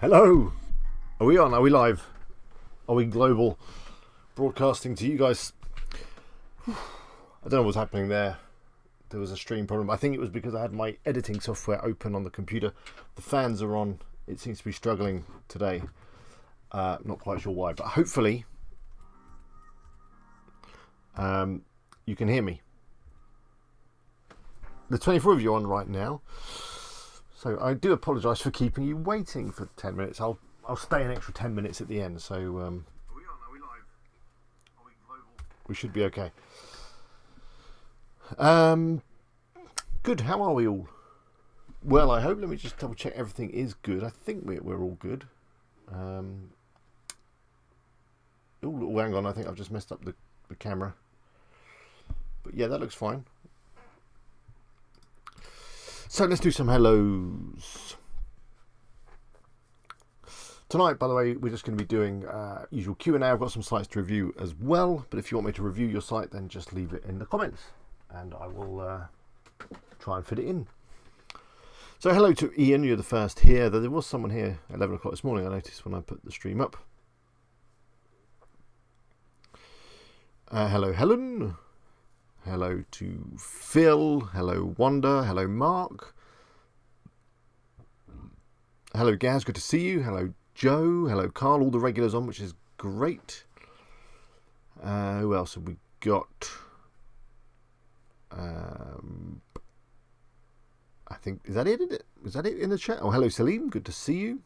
Hello! Are we on? Are we live? Are we global? Broadcasting to you guys? I don't know what's happening there. There was a stream problem. I think it was because I had my editing software open on the computer. The fans are on. It seems to be struggling today. Not quite sure why, but hopefully you can hear me. The 24 of you on right now. So I do apologise for keeping you waiting for 10 minutes. I'll stay an extra 10 minutes at the end. So are we on? Are we live? Are we global? We should be okay. Good. How are we all? Well, I hope. Let me just double check everything is good. I think we're all good. Oh, hang on. I think I've just messed up the camera. But yeah, that looks fine. So let's do some hellos. Tonight, by the way, we're just going to be doing usual Q&A. I've got some sites to review as well. But if you want me to review your site, then just leave it in the comments. And I will try and fit it in. So hello to Ian. You're the first here. There was someone here at 11 o'clock this morning, I noticed when I put the stream up. Hello, Helen. Hello to Phil. Hello, Wanda. Hello, Mark. Hello, Gaz. Good to see you. Hello, Joe. Hello, Carl. All the regulars on, which is great. Who else have we got? I think, is that it? Is that it in the chat? Oh, hello, Salim. Good to see you.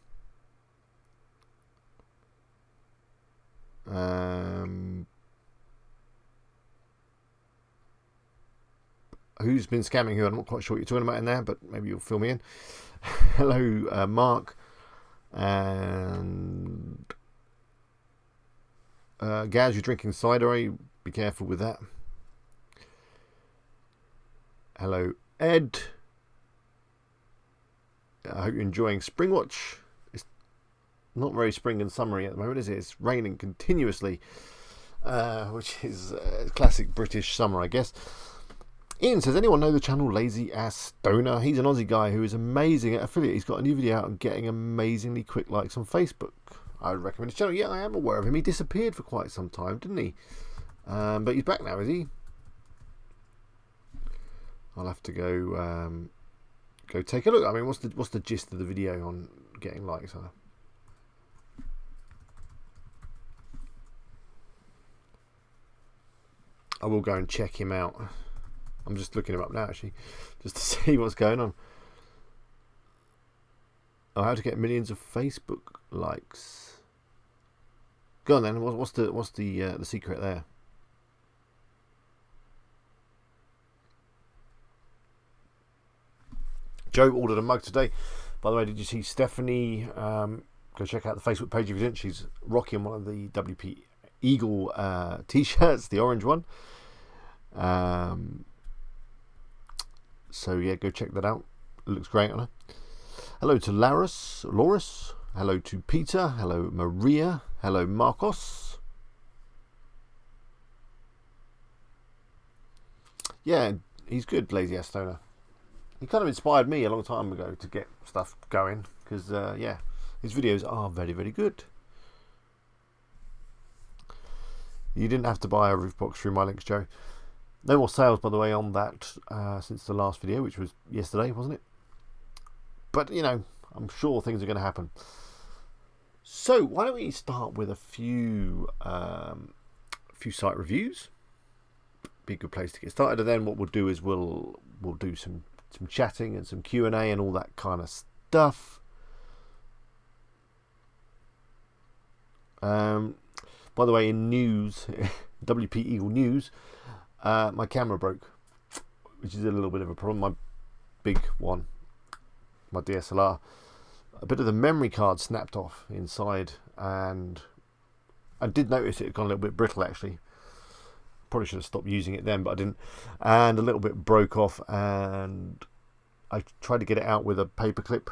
Who's been scamming who? I'm not quite sure what you're talking about in there, but maybe you'll fill me in. Hello, Mark. And Gaz, you're drinking cider. Be careful with that. Hello, Ed. I hope you're enjoying Springwatch. It's not very spring and summery at the moment, is it? It's raining continuously, which is classic British summer, I guess. Ian says, anyone know the channel Lazy Ass Stoner? He's an Aussie guy who is amazing at affiliate. He's got a new video out and getting amazingly quick likes on Facebook. I would recommend his channel. Yeah, I am aware of him. He disappeared for quite some time, didn't he? But he's back now, is he? I'll have to go take a look. I mean, what's the gist of the video on getting likes? I will go and check him out. I'm just looking him up now, actually, just to see what's going on. Oh, how to get millions of Facebook likes? Go on then. What's the secret there? Joe ordered a mug today. By the way, did you see Stephanie? Go check out the Facebook page if you didn't. She's rocking one of the WP Eagle t-shirts, the orange one. So yeah, go check that out. It looks great on her. Hello to Loris. Hello to Peter. Hello Maria. Hello Marcos. Yeah, he's good, Lazy Ass Stoner. He kind of inspired me a long time ago to get stuff going because yeah, his videos are very, very good. You didn't have to buy a roof box through my links, Joe. No more sales, by the way, on that since the last video, which was yesterday, wasn't it? But, you know, I'm sure things are going to happen. So, why don't we start with a few site reviews? Be a good place to get started. And then what we'll do is we'll do some chatting and some Q&A and all that kind of stuff. By the way, in news, WP Eagle news, my camera broke, which is a little bit of a problem. My big one, my DSLR, a bit of the memory card snapped off inside, and I did notice it had gone a little bit brittle actually. Probably should have stopped using it then, but I didn't. And a little bit broke off, and I tried to get it out with a paper clip,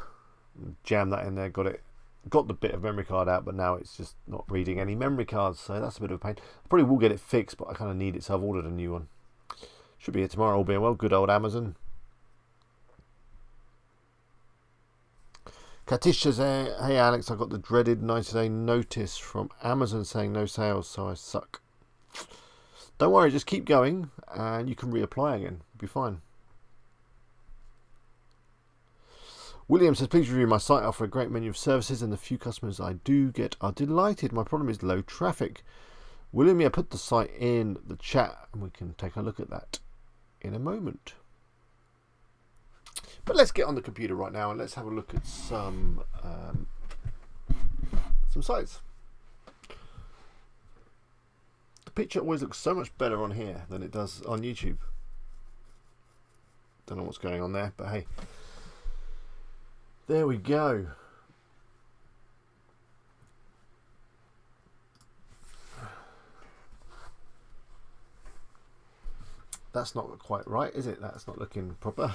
jam that in there, got the bit of memory card out, but now it's just not reading any memory cards, so that's a bit of a pain. I probably will get it fixed, but I kind of need it, so I've ordered a new one. Should be here tomorrow, all being well. Good old Amazon. Katish says, hey Alex, I got the dreaded 90-day notice from Amazon saying no sales, so I suck. Don't worry, just keep going and you can reapply again. It'll be fine. William says, please review my site. I offer a great menu of services and the few customers I do get are delighted. My problem is low traffic. William, yeah, put the site in the chat and we can take a look at that in a moment. But let's get on the computer right now and let's have a look at some sites. The picture always looks so much better on here than it does on YouTube. Don't know what's going on there, but hey. There we go. That's not quite right, is it? That's not looking proper.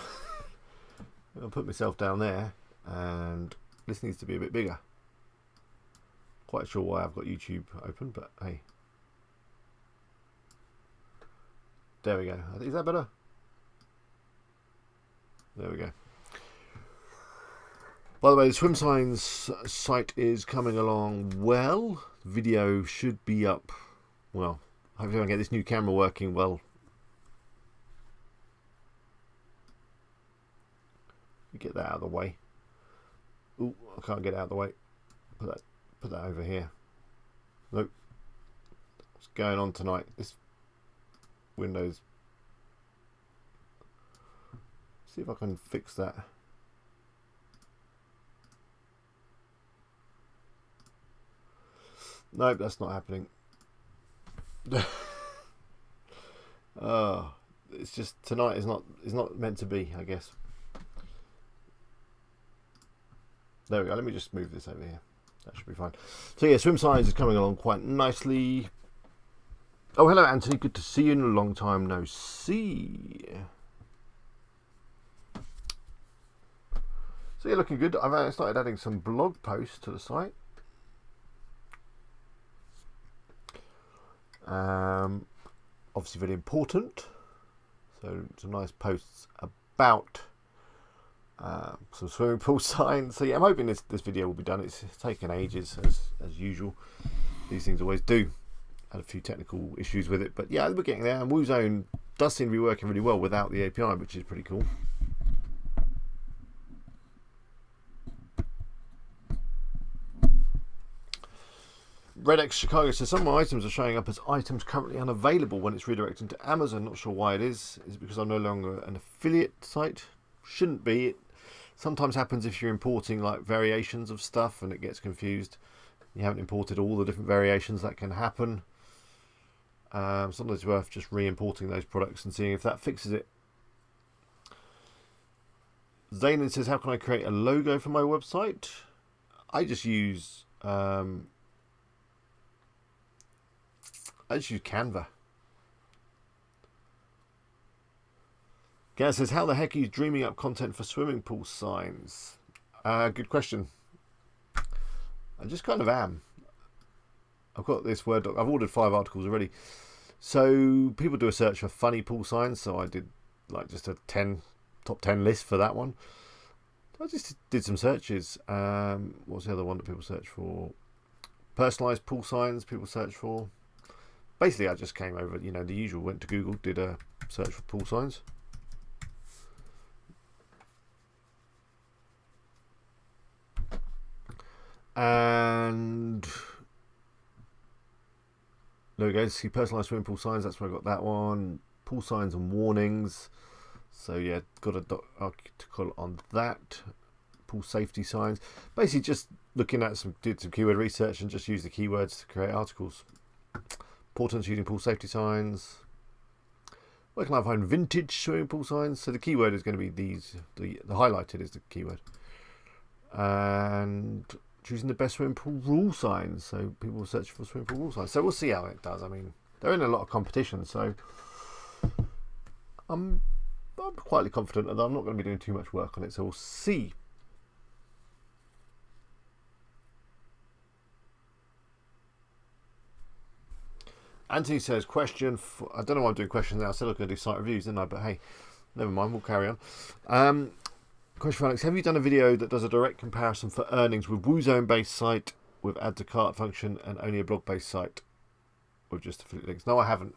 I'll put myself down there, and this needs to be a bit bigger. Quite sure why I've got YouTube open, but hey. There we go. Is that better? There we go. By the way, the Swim Signs site is coming along well. Video should be up. Well, hopefully I can get this new camera working well. Get that out of the way. Ooh, I can't get it out of the way. Put that over here. Nope. What's going on tonight? This Windows. See if I can fix that. Nope, that's not happening. Oh, it's just tonight is not meant to be, I guess. There we go. Let me just move this over here. That should be fine. So yeah, Swim Signs is coming along quite nicely. Oh, hello Anthony. Good to see you in a long time no see. So you're looking good. I've started adding some blog posts to the site. Obviously very important. So some nice posts about some swimming pool signs. So yeah, I'm hoping this video will be done. It's taken ages as usual. These things always do. Had a few technical issues with it, but yeah, we're getting there. And WooZone does seem to be working really well without the API, which is pretty cool. RedX Chicago says some of my items are showing up as items currently unavailable when it's redirecting to Amazon. Not sure why it is. Is it because I'm no longer an affiliate site? Shouldn't be. It sometimes happens if you're importing like variations of stuff and it gets confused. You haven't imported all the different variations that can happen. Sometimes it's worth just re-importing those products and seeing if that fixes it. Zayn says, how can I create a logo for my website? I just use Canva. Gaz says, how the heck are you dreaming up content for swimming pool signs? Good question. I just kind of am. I've got this Word doc. I've ordered 5 articles already. So people do a search for funny pool signs. So I did like just a top 10 list for that one. I just did some searches. What's the other one that people search for? Personalized pool signs people search for. Basically, I just came over, the usual. Went to Google, did a search for pool signs. And there we go. See personalized swimming pool signs. That's where I got that one. Pool signs and warnings. So yeah, got a article on that. Pool safety signs. Basically, just looking at did some keyword research and just use the keywords to create articles. Importance using pool safety signs. Where can I find vintage swimming pool signs? So the keyword is going to be these. The highlighted is the keyword. And choosing the best swimming pool rule signs. So people will search for swimming pool rule signs. So we'll see how it does. I mean, they're in a lot of competition, so I'm quietly confident that I'm not going to be doing too much work on it. So we'll see. Anthony says, question. I don't know why I'm doing questions now. I said I was going to do site reviews, didn't I? But hey, never mind. We'll carry on. Question for Alex: have you done a video that does a direct comparison for earnings with WooZone based site with add to cart function and only a blog based site with just affiliate links? No, I haven't.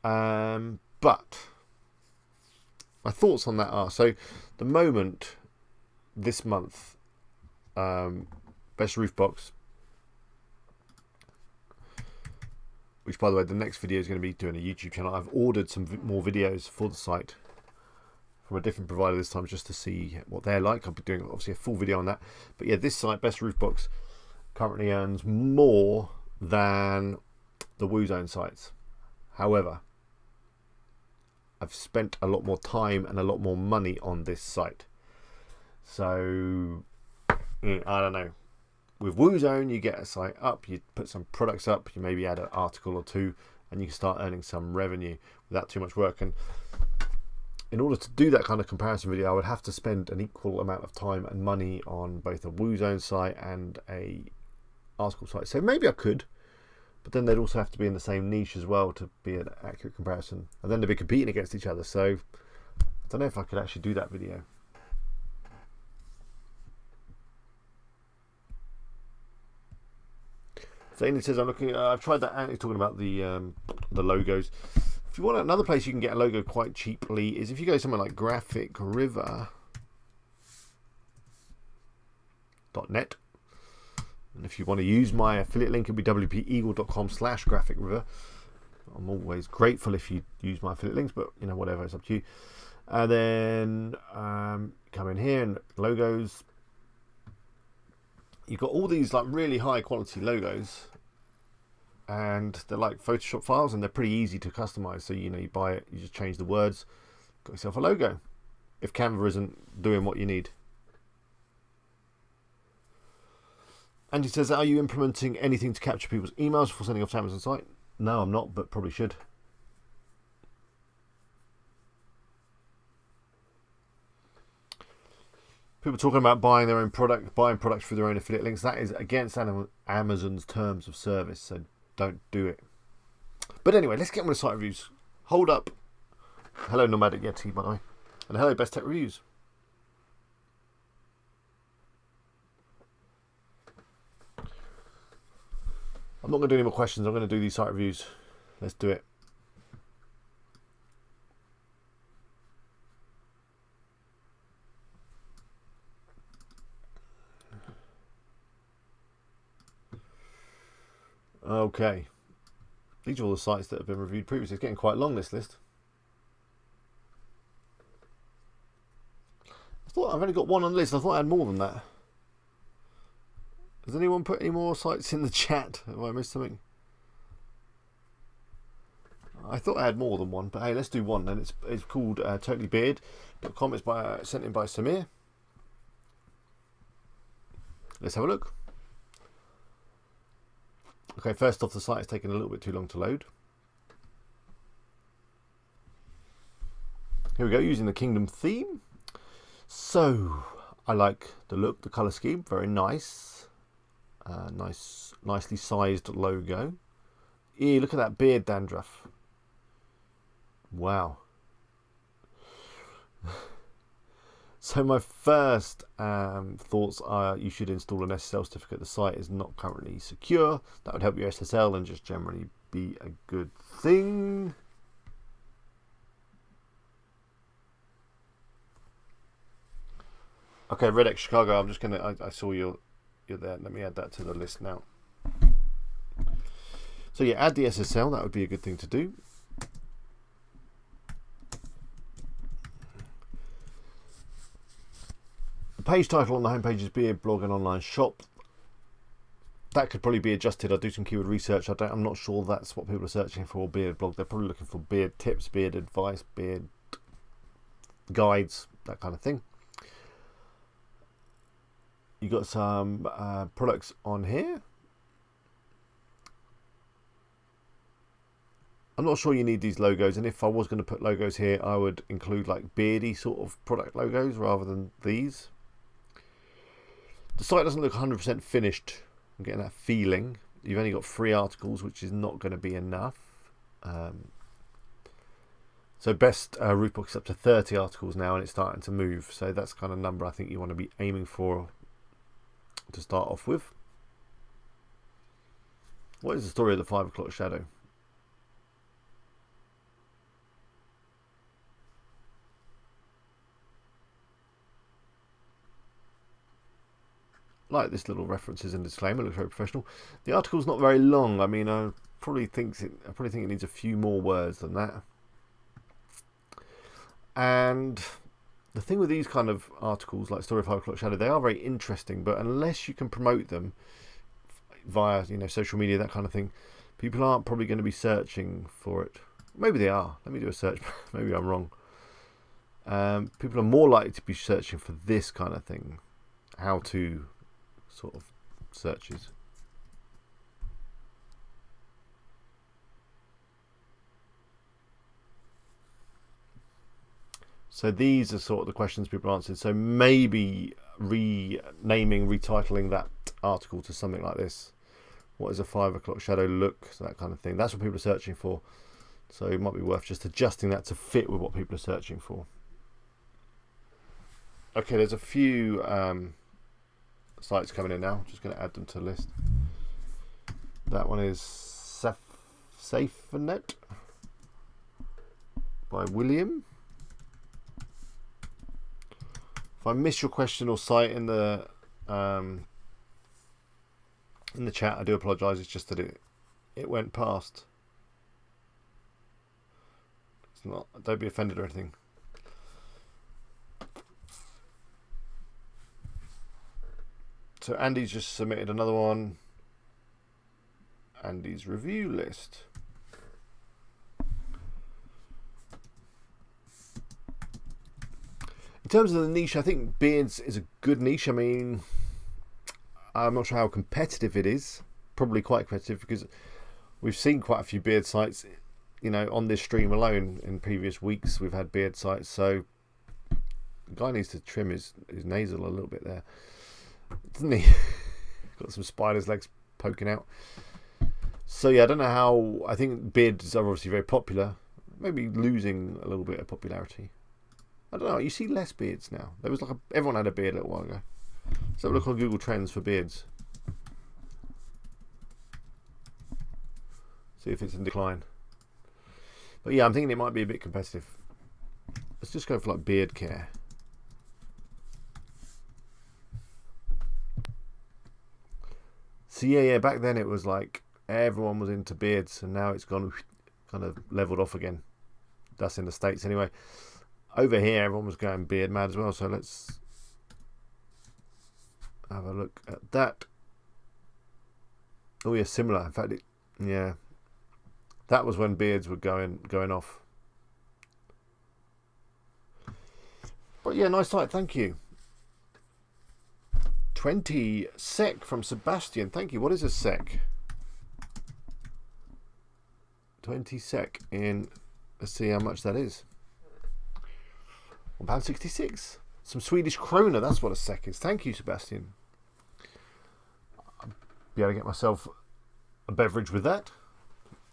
But my thoughts on that are, so the moment this month, Best Roof Box, which by the way the next video is going to be doing a YouTube channel. I've ordered some more videos for the site from a different provider this time just to see what they're like. I'll be doing obviously a full video on that. But yeah, this site, Best Roof Box, currently earns more than the WooZone sites. However, I've spent a lot more time and a lot more money on this site. So, I don't know. With WooZone, you get a site up, you put some products up, you maybe add an article or two, and you can start earning some revenue without too much work. And in order to do that kind of comparison video, I would have to spend an equal amount of time and money on both a WooZone site and a article site. So maybe I could, but then they'd also have to be in the same niche as well to be an accurate comparison. And then they'd be competing against each other. So I don't know if I could actually do that video. So Enid says, I've tried that. Andy's talking about the logos. If you want another place you can get a logo quite cheaply is if you go somewhere like graphicriver.net. And if you want to use my affiliate link, it'll be wpeagle.com/graphicriver. I'm always grateful if you use my affiliate links, but whatever, it's up to you. And then come in here and logos. You've got all these like really high quality logos, and they're like Photoshop files, and they're pretty easy to customize. So you buy it, you just change the words, got yourself a logo. If Canva isn't doing what you need. Andy says, are you implementing anything to capture people's emails before sending off to Amazon site? No, I'm not, but probably should. People talking about buying products through their own affiliate links. That is against Amazon's terms of service, so don't do it. But anyway, let's get on with the site reviews. Hold up. Hello, Nomadic Yeti, by the way. And hello, Best Tech Reviews. I'm not going to do any more questions. I'm going to do these site reviews. Let's do it. Okay. These are all the sites that have been reviewed previously. It's getting quite long, this list. I thought I've only got one on the list. I thought I had more than that. Has anyone put any more sites in the chat? Have I missed something? I thought I had more than one, but hey, let's do one. And it's called totallybeard.com. It's sent in by Samir. Let's have a look. Okay, first off, the site is taking a little bit too long to load. Here we go, using the Kingdom theme. So, I like the look, the colour scheme, very nice. Nicely sized logo. Look at that beard dandruff. Wow. So my first thoughts are you should install an SSL certificate. The site is not currently secure. That would help your SSL and just generally be a good thing. Okay, Red X Chicago, I'm just gonna I saw you're there. Let me add that to the list now. So yeah, add the SSL, that would be a good thing to do. The page title on the homepage is Beard Blog and Online Shop. That could probably be adjusted. I'll do some keyword research. I'm not sure that's what people are searching for, beard blog. They're probably looking for beard tips, beard advice, beard guides, that kind of thing. You got some products on here. I'm not sure you need these logos, and if I was going to put logos here, I would include like beardy sort of product logos rather than these. The site doesn't look 100% finished. I'm getting that feeling. You've only got 3 articles, which is not going to be enough. So best root box is up to 30 articles now, and it's starting to move. So that's kind of number I think you want to be aiming for to start off with. What is the story of the 5 o'clock shadow? Like this little references and disclaimer, looks very professional. The article's not very long. I mean, I probably think it needs a few more words than that. And the thing with these kind of articles, like Story of 5 O'Clock Shadow, they are very interesting, but unless you can promote them via, social media, that kind of thing, people aren't probably going to be searching for it. Maybe they are. Let me do a search. Maybe I'm wrong. People are more likely to be searching for this kind of thing, how-to sort of searches. So these are sort of the questions people answered. So maybe renaming, retitling that article to something like this. What does a 5 o'clock shadow look? So that kind of thing. That's what people are searching for. So it might be worth just adjusting that to fit with what people are searching for. Okay, there's a few sites coming in now. I'm just going to add them to the list. That one is SafeNet by William. If I miss your question or site in the chat, I do apologise. It's just that it went past. It's not. Don't be offended or anything. So Andy's just submitted another one. Andy's review list. In terms of the niche, I think beards is a good niche. I mean, I'm not sure how competitive it is. Probably quite competitive because we've seen quite a few beard sites, on this stream alone. In previous weeks, we've had beard sites. So the guy needs to trim his nasal a little bit there, doesn't he? Got some spider's legs poking out. So yeah, I don't know how. I think beards are obviously very popular. Maybe losing a little bit of popularity. I don't know. You see less beards now. There was everyone had a beard a little while ago. Let's have a look on Google Trends for beards. See if it's in decline. But yeah, I'm thinking it might be a bit competitive. Let's just go for beard care. So yeah, back then it was everyone was into beards, and now it's gone kind of leveled off again. That's in the States anyway. Over here, everyone was going beard mad as well. So let's have a look at that. Oh yeah, similar. In fact, yeah, that was when beards were going off. But yeah, nice site. Thank you. 20 sec from Sebastian. Thank you. What is a sec? 20 sec in. Let's see how much that is. £1.66. Some Swedish krona. That's what a sec is. Thank you, Sebastian. I'll be able to get myself a beverage with that.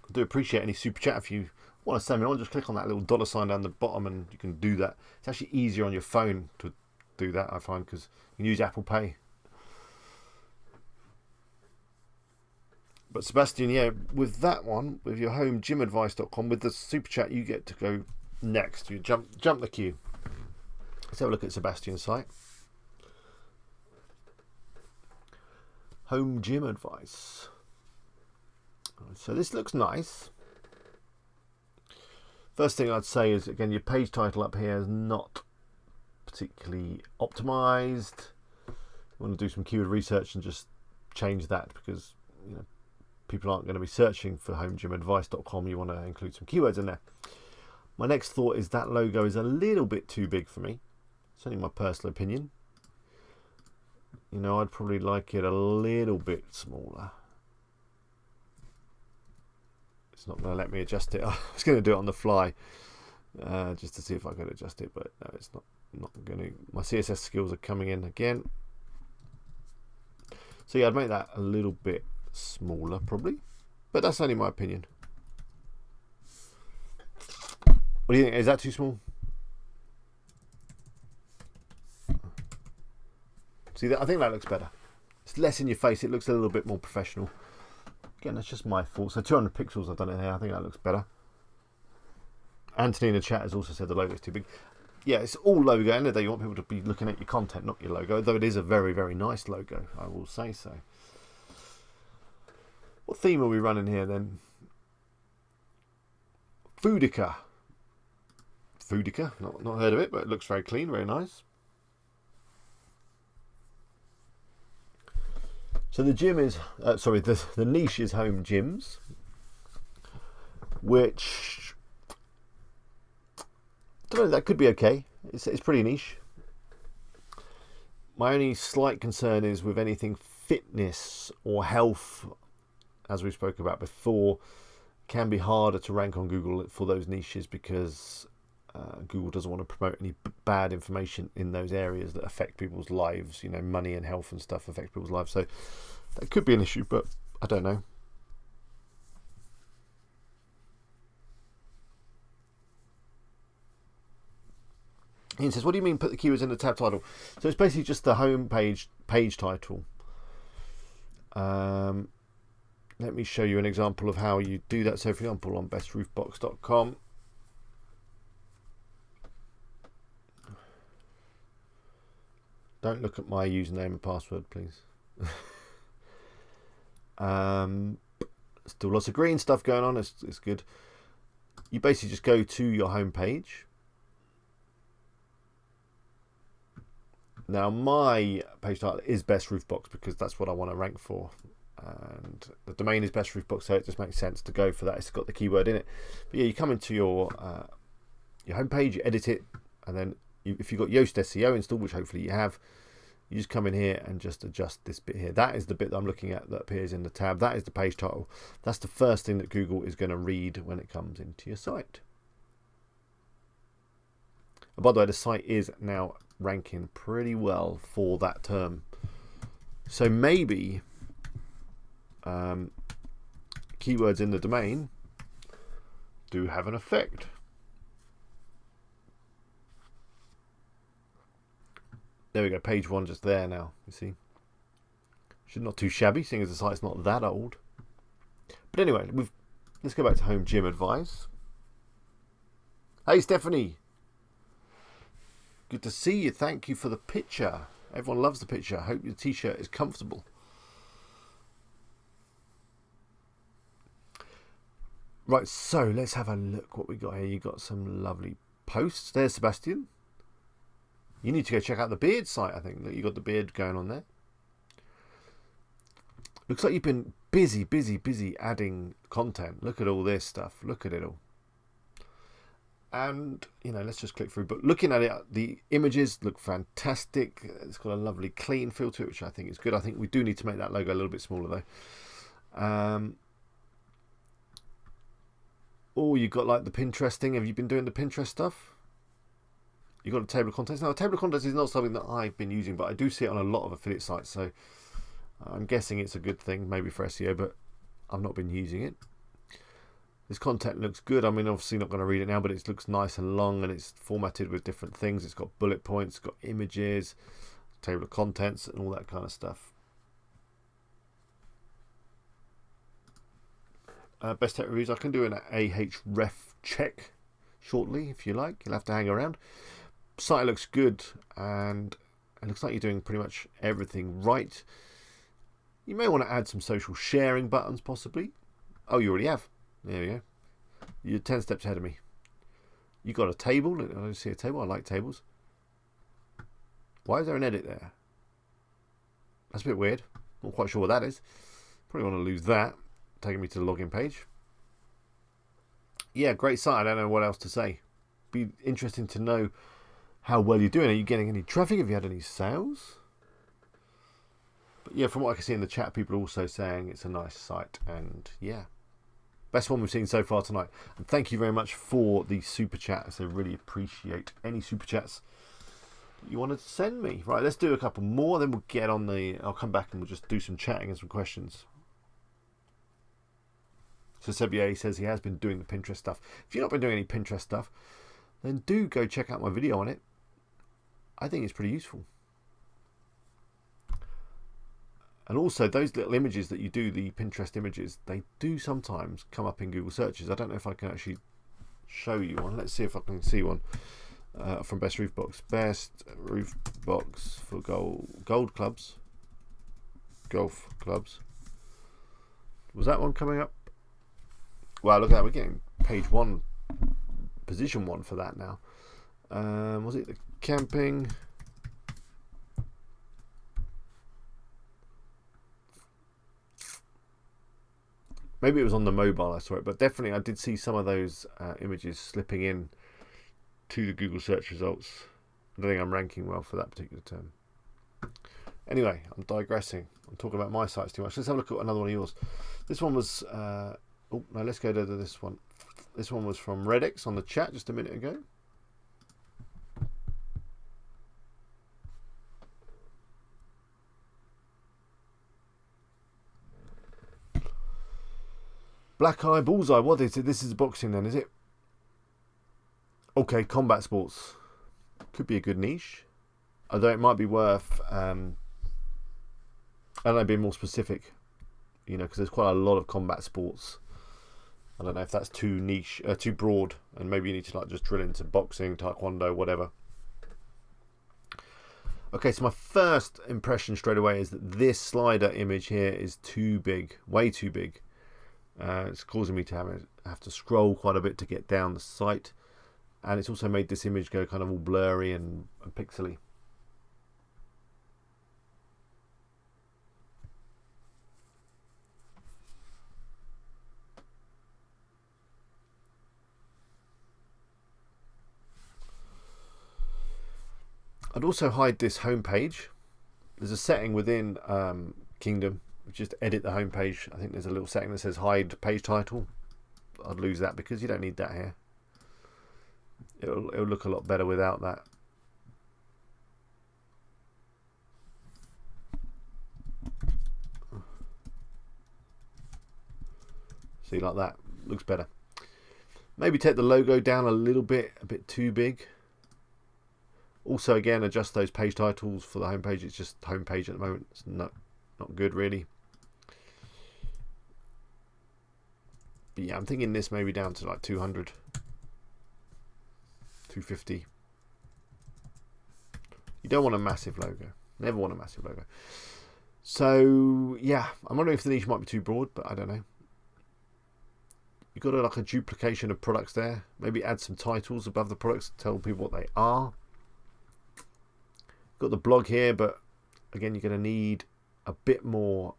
I do appreciate any super chat. If you want to send me on, just click on that little dollar sign down the bottom and you can do that. It's actually easier on your phone to do that, I find, because you can use Apple Pay. But Sebastian, yeah, with that one, with your homegymadvice.com, with the super chat, you get to go next. You jump the queue. Let's have a look at Sebastian's site. Home gym advice. So this looks nice. First thing I'd say is, again, your page title up here is not particularly optimized. You want to do some keyword research and just change that, because people aren't going to be searching for homegymadvice.com. You want to include some keywords in there. My next thought is that logo is a little bit too big for me. It's only my personal opinion. I'd probably like it a little bit smaller. It's not going to let me adjust it. I was going to do it on the fly, just to see if I could adjust it, but no, it's not going to. My CSS skills are coming in again. So yeah, I'd make that a little bit smaller probably, but that's only my opinion. What do you think? Is that too small? See, I think that looks better. It's less in your face. It looks a little bit more professional. Again, that's just my fault. So 200 pixels I've done it here. I think that looks better. Anthony in the chat has also said the logo is too big. Yeah, it's all logo. At the end of the day, you want people to be looking at your content, not your logo. Though it is a very, very nice logo, I will say so. What theme are we running here then? Foodica. Foodica. Not heard of it, but it looks very clean, very nice. So the gym is, the niche is home gyms, which, I don't know, that could be okay. It's pretty niche. My only slight concern is with anything fitness or health, as we spoke about before, can be harder to rank on Google for those niches because Google doesn't want to promote any bad information in those areas that affect people's lives. You know, money and health and stuff affect people's lives. So that could be an issue, but I don't know. Ian says, what do you mean put the keywords in the tab title? So it's basically just the home page title. Let me show you an example of how you do that. So for example, on bestroofbox.com, don't look at my username and password, please. Still lots of green stuff going on. It's good. You basically just go to your home page. Now my page title is Best Roof Box because that's what I want to rank for, and the domain is Best Roof Box, so it just makes sense to go for that. It's got the keyword in it. But yeah, you come into your home page, you edit it, and then if you've got Yoast SEO installed, which hopefully you have, you just come in here and just adjust this bit here. That is the bit that I'm looking at that appears in the tab. That is the page title. That's the first thing that Google is going to read when it comes into your site. And by the way, the site is now ranking pretty well for that term. So maybe keywords in the domain do have an effect. There we go, page one just there now, you see. Should not too shabby, seeing as the site's not that old. But anyway, let's go back to home gym advice. Hey Stephanie, good to see you. Thank you for the picture. Everyone loves the picture. I hope your t-shirt is comfortable. Right, so let's have a look what we got here. You got some lovely posts. There's Sebastian. You need to go check out the beard site, I think. Look, you got the beard going on there. Looks like you've been busy adding content. Look at all this stuff. Look at it all. And, you know, let's just click through. But looking at it, the images look fantastic. It's got a lovely clean feel to it, which I think is good. I think we do need to make that logo a little bit smaller, though. Oh, you got like the Pinterest thing. Have you been doing the Pinterest stuff? You got a table of contents. Now, a table of contents is not something that I've been using, but I do see it on a lot of affiliate sites. So I'm guessing it's a good thing, maybe for SEO, but I've not been using it. This content looks good. I mean, obviously not going to read it now, but it looks nice and long, and it's formatted with different things. It's got bullet points, it's got images, table of contents, and all that kind of stuff. Best tech reviews. I can do an Ahref check shortly if you like. You'll have to hang around. Site looks good, and it looks like you're doing pretty much everything right. You may want to add some social sharing buttons, possibly. Oh, you already have. There we go. You're 10 steps ahead of me. You got a table. I don't see a table. I like tables. Why is there an edit there? That's a bit weird. Not quite sure what that is. Probably want to lose that. Taking me to the login page. Yeah, great site. I don't know what else to say. Be interesting to know how well you're doing. Are you getting any traffic? Have you had any sales? But yeah, from what I can see in the chat, people are also saying it's a nice site. And yeah, best one we've seen so far tonight. And thank you very much for the super chat. So really appreciate any super chats that you wanted to send me. Right, let's do a couple more. Then we'll get on the... I'll come back and we'll just do some chatting and some questions. So Sebier says he has been doing the Pinterest stuff. If you've not been doing any Pinterest stuff, then do go check out my video on it. I think it's pretty useful. And also those little images that you do, the Pinterest images, they do sometimes come up in Google searches. I don't know if I can actually show you one. Let's see if I can see one from Best Roof Box. Best Roof Box for golf clubs. Was that one coming up? Wow, look at that. We're getting page 1, position 1 for that now. Was it the camping? Maybe it was on the mobile I saw it, but definitely I did see some of those images slipping in to the Google search results. I don't think I'm ranking well for that particular term. Anyway, I'm digressing. I'm talking about my sites too much. Let's have a look at another one of yours. This one was... oh, no, let's go to this one. This one was from Redx on the chat just a minute ago. Black Eye Bullseye. What is it? This is boxing then, is it? Okay, combat sports. Could be a good niche. Although it might be worth, I don't know, being more specific. You know, because there's quite a lot of combat sports. I don't know if that's too niche, too broad, and maybe you need to like just drill into boxing, taekwondo, whatever. Okay, so my first impression straight away is that this slider image here is too big, way too big. It's causing me to have to scroll quite a bit to get down the site, and it's also made this image go kind of all blurry and pixely. I'd also hide this home page. There's a setting within Kingdom. Just edit the home page. I think there's a little setting that says hide page title. I'd lose that because you don't need that here. It'll look a lot better without that. See, like that. Looks better. Maybe take the logo down a little bit, a bit too big. Also, again, adjust those page titles for the homepage. It's just homepage at the moment. It's not good, really. But yeah, I'm thinking this maybe down to like 200, 250. You don't want a massive logo. Never want a massive logo. So yeah, I'm wondering if the niche might be too broad, but I don't know. You've got like a duplication of products there. Maybe add some titles above the products to tell people what they are. Got the blog here, but again, you're going to need a bit more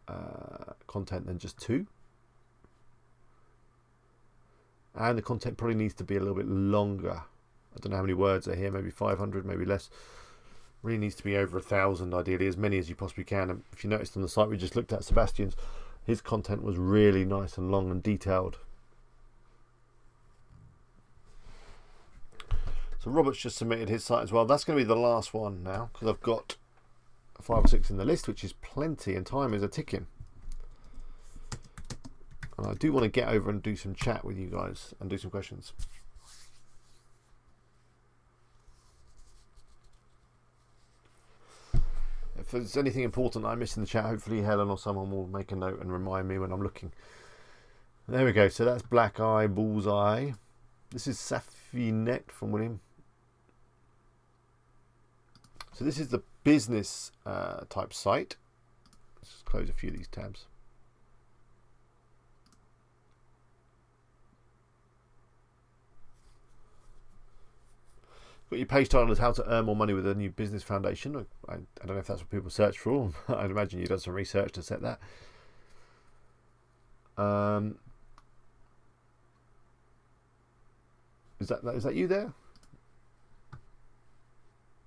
content than just 2. And the content probably needs to be a little bit longer. I don't know how many words are here, maybe 500, maybe less. Really needs to be over 1,000 ideally, as many as you possibly can. And if you noticed on the site we just looked at, Sebastian's, his content was really nice and long and detailed. So Robert's just submitted his site as well. That's going to be the last one now, because I've got 5 or 6 in the list, which is plenty, and time is a ticking. And I do want to get over and do some chat with you guys and do some questions. If there's anything important I missed in the chat, hopefully Helen or someone will make a note and remind me when I'm looking. There we go. So that's Black Eye Bullseye. This is Safinet from William. So this is the business type site. Let's just close a few of these tabs. Got your page title as how to earn more money with a new business foundation. I don't know if that's what people search for. I'd imagine you've done some research to set that. Is that you there?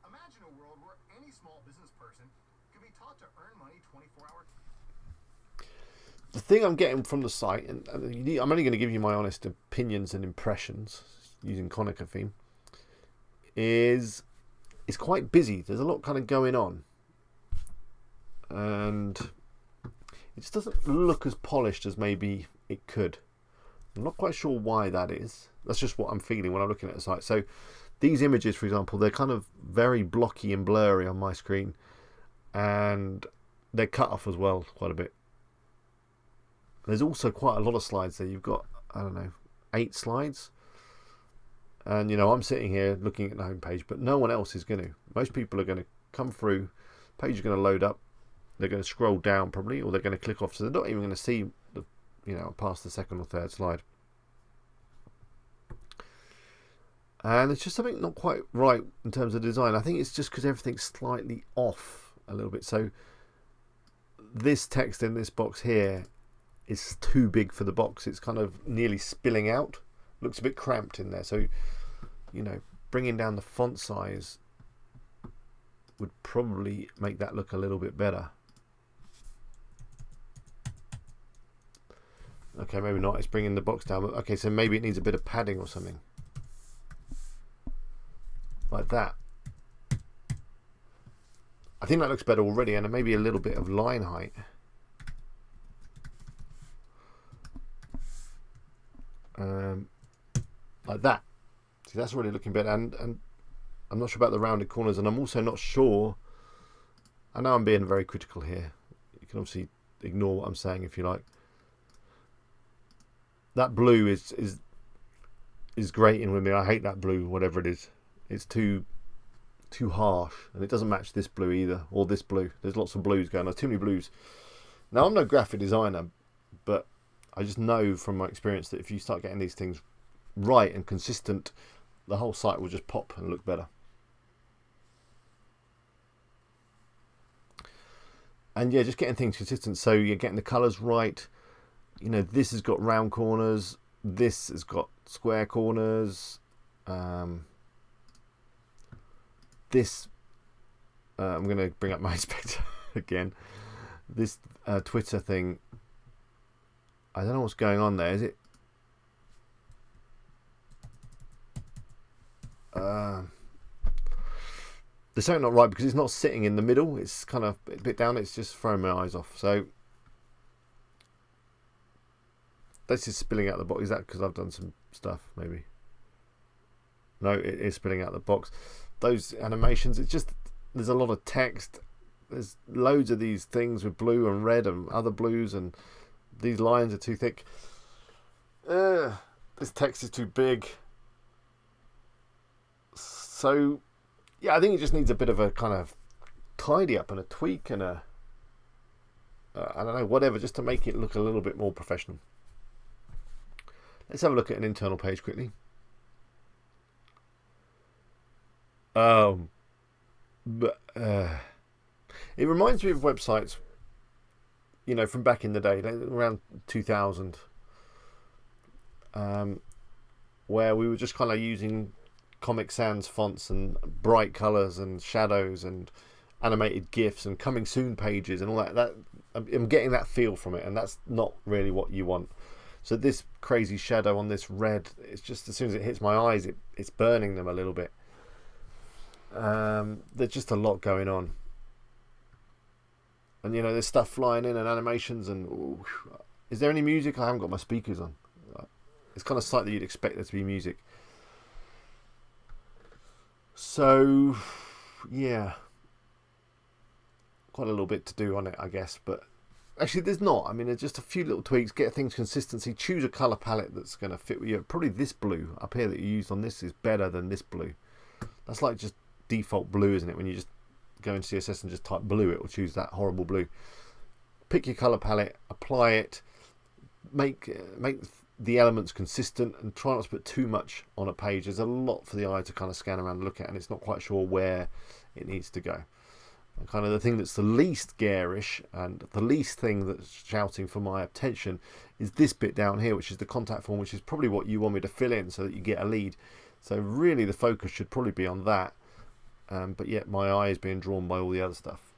Imagine a world where any small business person can be taught to earn money 24 hours. The thing I'm getting from the site, and I'm only going to give you my honest opinions and impressions using Konica theme, is it's quite busy. There's a lot kind of going on, and it just doesn't look as polished as maybe it could. I'm not quite sure why that is. That's just what I'm feeling when I'm looking at the site. So these images, for example, they're kind of very blocky and blurry on my screen, and they're cut off as well quite a bit. There's also quite a lot of slides there. You've got, I don't know, 8 slides. And, you know, I'm sitting here looking at the home page, but no one else is going to. Most people are going to come through, page is going to load up, they're going to scroll down probably, or they're going to click off, so they're not even going to see, the, you know, past the second or third slide. And it's just something not quite right in terms of design. I think it's just because everything's slightly off a little bit. So this text in this box here is too big for the box. It's kind of nearly spilling out. Looks a bit cramped in there. So, you know, bringing down the font size would probably make that look a little bit better. Okay, maybe not. It's bringing the box down. But okay, so maybe it needs a bit of padding or something. Like that. I think that looks better already, and maybe a little bit of line height. Like that. See, that's already looking better, and I'm not sure about the rounded corners, and I'm also not sure. I know I'm being very critical here. You can obviously ignore what I'm saying if you like. That blue is grating with me. I hate that blue, whatever it is. It's too harsh, and it doesn't match this blue either, or this blue. There's lots of blues going on. Too many blues. Now, I'm no graphic designer, but I just know from my experience that if you start getting these things right and consistent, the whole site will just pop and look better. And yeah, just getting things consistent. So you're getting the colours right. You know, this has got round corners. This has got square corners. This, I'm going to bring up my inspector again. This Twitter thing, I don't know what's going on there. Is it? There's something not right because it's not sitting in the middle. It's kind of a bit down. It's just throwing my eyes off. So this is spilling out the box. Is that because I've done some stuff? Maybe. No, it is spilling out the box. Those animations, it's just, there's a lot of text. There's loads of these things with blue and red and other blues, and these lines are too thick. This text is too big. So yeah, I think it just needs a bit of a kind of tidy up and a tweak and a I don't know, whatever, just to make it look a little bit more professional. Let's have a look at an internal page quickly. But it reminds me of websites, you know, from back in the day, around 2000, where we were just kind of using Comic Sans fonts and bright colours and shadows and animated GIFs and coming soon pages and all that. That I'm getting that feel from it, and that's not really what you want. So this crazy shadow on this red, it's just, as soon as it hits my eyes, it's burning them a little bit. There's just a lot going on, and you know, there's stuff flying in and animations, and ooh, is there any music? I haven't got my speakers on. It's kind of slightly you'd expect there to be music. So yeah, quite a little bit to do on it, I guess, but actually there's not. I mean, there's just a few little tweaks, get things consistency, choose a colour palette that's going to fit with you. Probably this blue up here that you used on this is better than this blue. That's like just default blue, isn't it? When you just go into CSS and just type blue, it will choose that horrible blue. Pick your colour palette, apply it, make the elements consistent, and try not to put too much on a page. There's a lot for the eye to kind of scan around and look at, and it's not quite sure where it needs to go. And kind of the thing that's the least garish and the least thing that's shouting for my attention is this bit down here, which is the contact form, which is probably what you want me to fill in so that you get a lead. So really the focus should probably be on that, but yet my eye is being drawn by all the other stuff.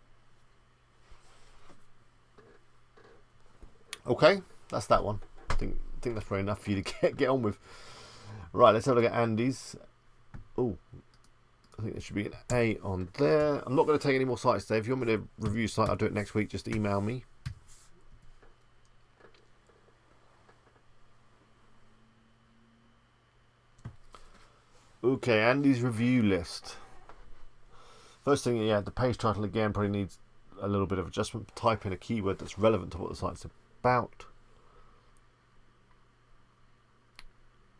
Okay, that's that one. I think that's probably enough for you to get on with. Right, let's have a look at Andy's. Oh, I think there should be an A on there. I'm not going to take any more sites today. If you want me to review a site, I'll do it next week. Just email me. Okay, Andy's review list. First thing, yeah, the page title again probably needs a little bit of adjustment. Type in a keyword that's relevant to what the site's about.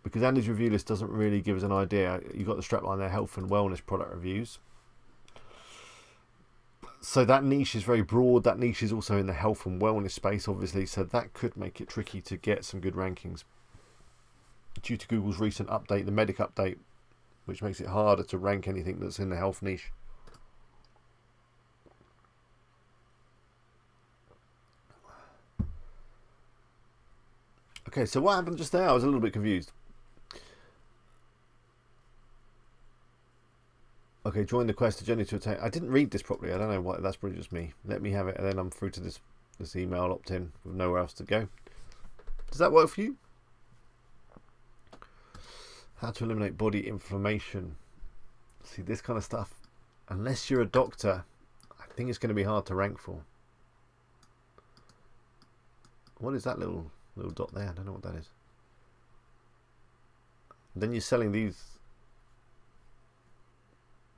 Because Andy's review list doesn't really give us an idea. You've got the strapline there, health and wellness product reviews. So that niche is very broad. That niche is also in the health and wellness space, obviously. So that could make it tricky to get some good rankings. Due to Google's recent update, the Medic update, which makes it harder to rank anything that's in the health niche. Okay, so what happened just there? I was a little bit confused. Okay, join the quest, a journey to attain. I didn't read this properly. I don't know why. That's probably just me. Let me have it, and then I'm through to this email opt-in with nowhere else to go. Does that work for you? How to eliminate body inflammation. See, this kind of stuff, unless you're a doctor, I think it's going to be hard to rank for. What is that little dot there? I don't know what that is. Then you're selling these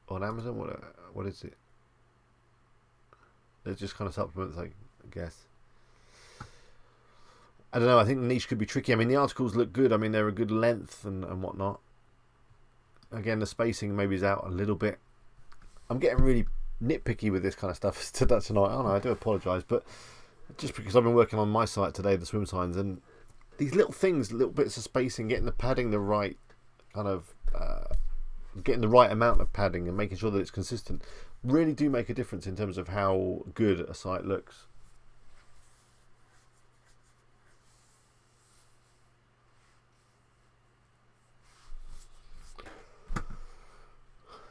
on Amazon. What is it? They're just kind of supplements, I guess. I don't know. I think the niche could be tricky. I mean, the articles look good. I mean, they're a good length and whatnot. Again, the spacing maybe is out a little bit. I'm getting really nitpicky with this kind of stuff tonight. Oh no, I do apologise, but just because I've been working on my site today, the swim signs, and these little things, little bits of spacing, getting the padding the right kind of, getting the right amount of padding and making sure that it's consistent, really do make a difference in terms of how good a site looks.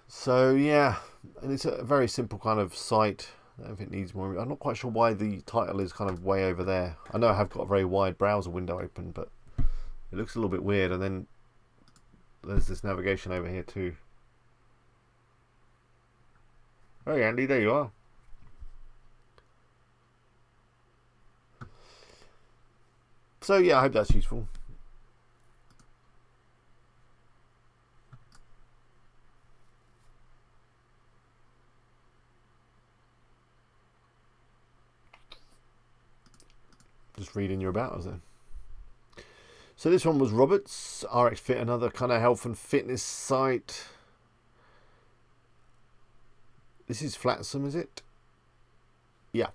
So yeah, and it's a very simple kind of site. I don't know if it needs more. I'm not quite sure why the title is kind of way over there. I know I have got a very wide browser window open, but it looks a little bit weird. And then there's this navigation over here too. Hey Andy, there you are. So yeah, I hope that's useful. Just reading your about us then. So this one was Roberts, RX Fit, another kind of health and fitness site. This is Flatsome, is it? Yeah.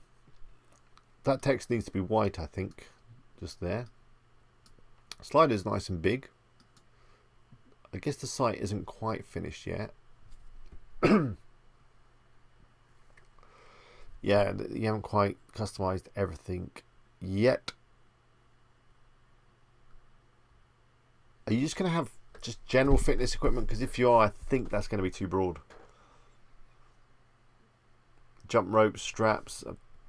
That text needs to be white, I think. Just there. Slide is nice and big. I guess the site isn't quite finished yet. Yeah, you haven't quite customized everything yet. Are you just going to have just general fitness equipment? Because if you are, I think that's going to be too broad. Jump ropes, straps,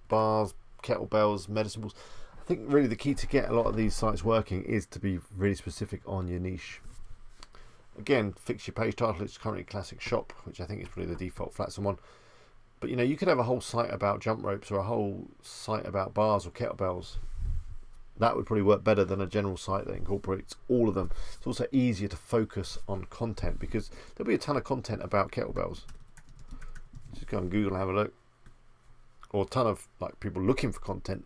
bars, kettlebells, medicine balls. I think really the key to get a lot of these sites working is to be really specific on your niche. Again, fix your page title. It's currently Classic Shop, which I think is probably the default Flatsome one. But you know, you could have a whole site about jump ropes or a whole site about bars or kettlebells. That would probably work better than a general site that incorporates all of them. It's also easier to focus on content because there'll be a ton of content about kettlebells. Just go on Google and have a look. Or a ton of like people looking for content.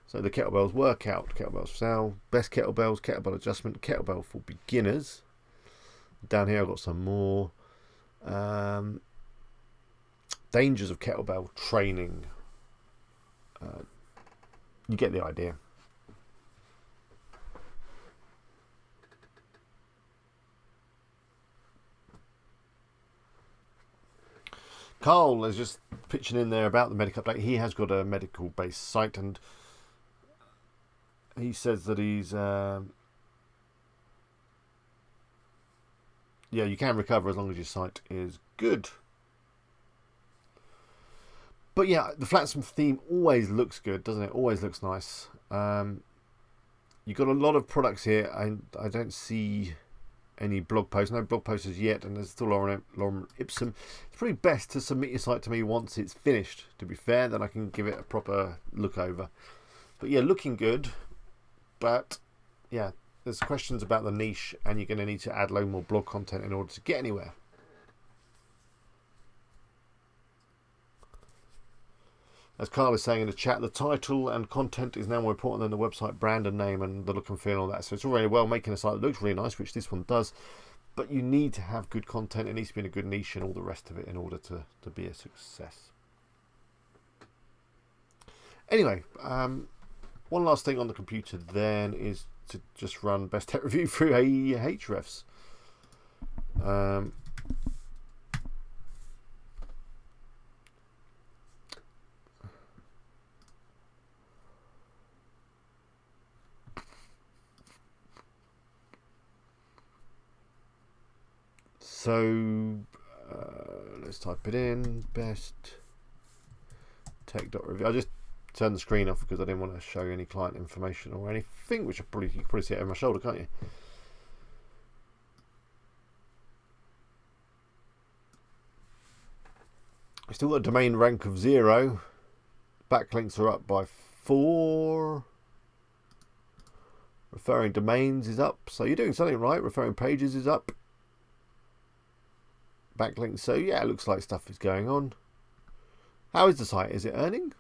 So the kettlebells workout, kettlebells for sale, best kettlebells, kettlebell adjustment, kettlebell for beginners. Down here I've got some more. Dangers of kettlebell training. You get the idea. Carl is just pitching in there about the Medic update. He has got a medical based site and he says that he's yeah, you can recover as long as your site is good. But yeah, the Flatsome theme always looks good, doesn't it? Always looks nice. You've got a lot of products here. I don't see any blog posts. No blog posts as yet, and there's still Lorem Ipsum. It's probably best to submit your site to me once it's finished, to be fair. Then I can give it a proper look over. But yeah, looking good. But yeah, there's questions about the niche, and you're going to need to add a load more blog content in order to get anywhere. As Carl is saying in the chat, the title and content is now more important than the website brand and name and the look and feel and all that. So it's all very well making a site that looks really nice, which this one does, but you need to have good content. It needs to be in a good niche and all the rest of it in order to be a success. Anyway, one last thing on the computer then is to just run Best Tech Review through Ahrefs. So let's type it in, best tech.review. I just turned the screen off because I didn't want to show you any client information or anything, which you can probably see it over my shoulder, can't you? I still got a domain rank of 0. Backlinks are up by 4. Referring domains is up, so you're doing something right. Referring pages is up. Backlinks, so yeah, it looks like stuff is going on. How is the site? Is it earning?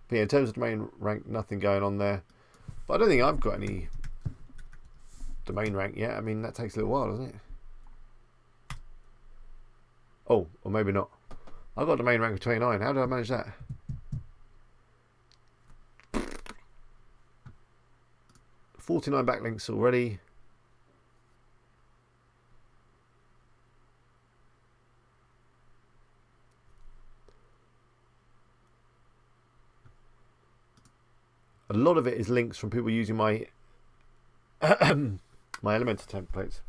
But yeah, in terms of domain rank, nothing going on there. But I don't think I've got any domain rank yet. I mean, that takes a little while, doesn't it? Oh, or maybe not. I've got a domain rank of 29. How did I manage that? $49 backlinks already. A lot of it is links from people using my my Elementor templates.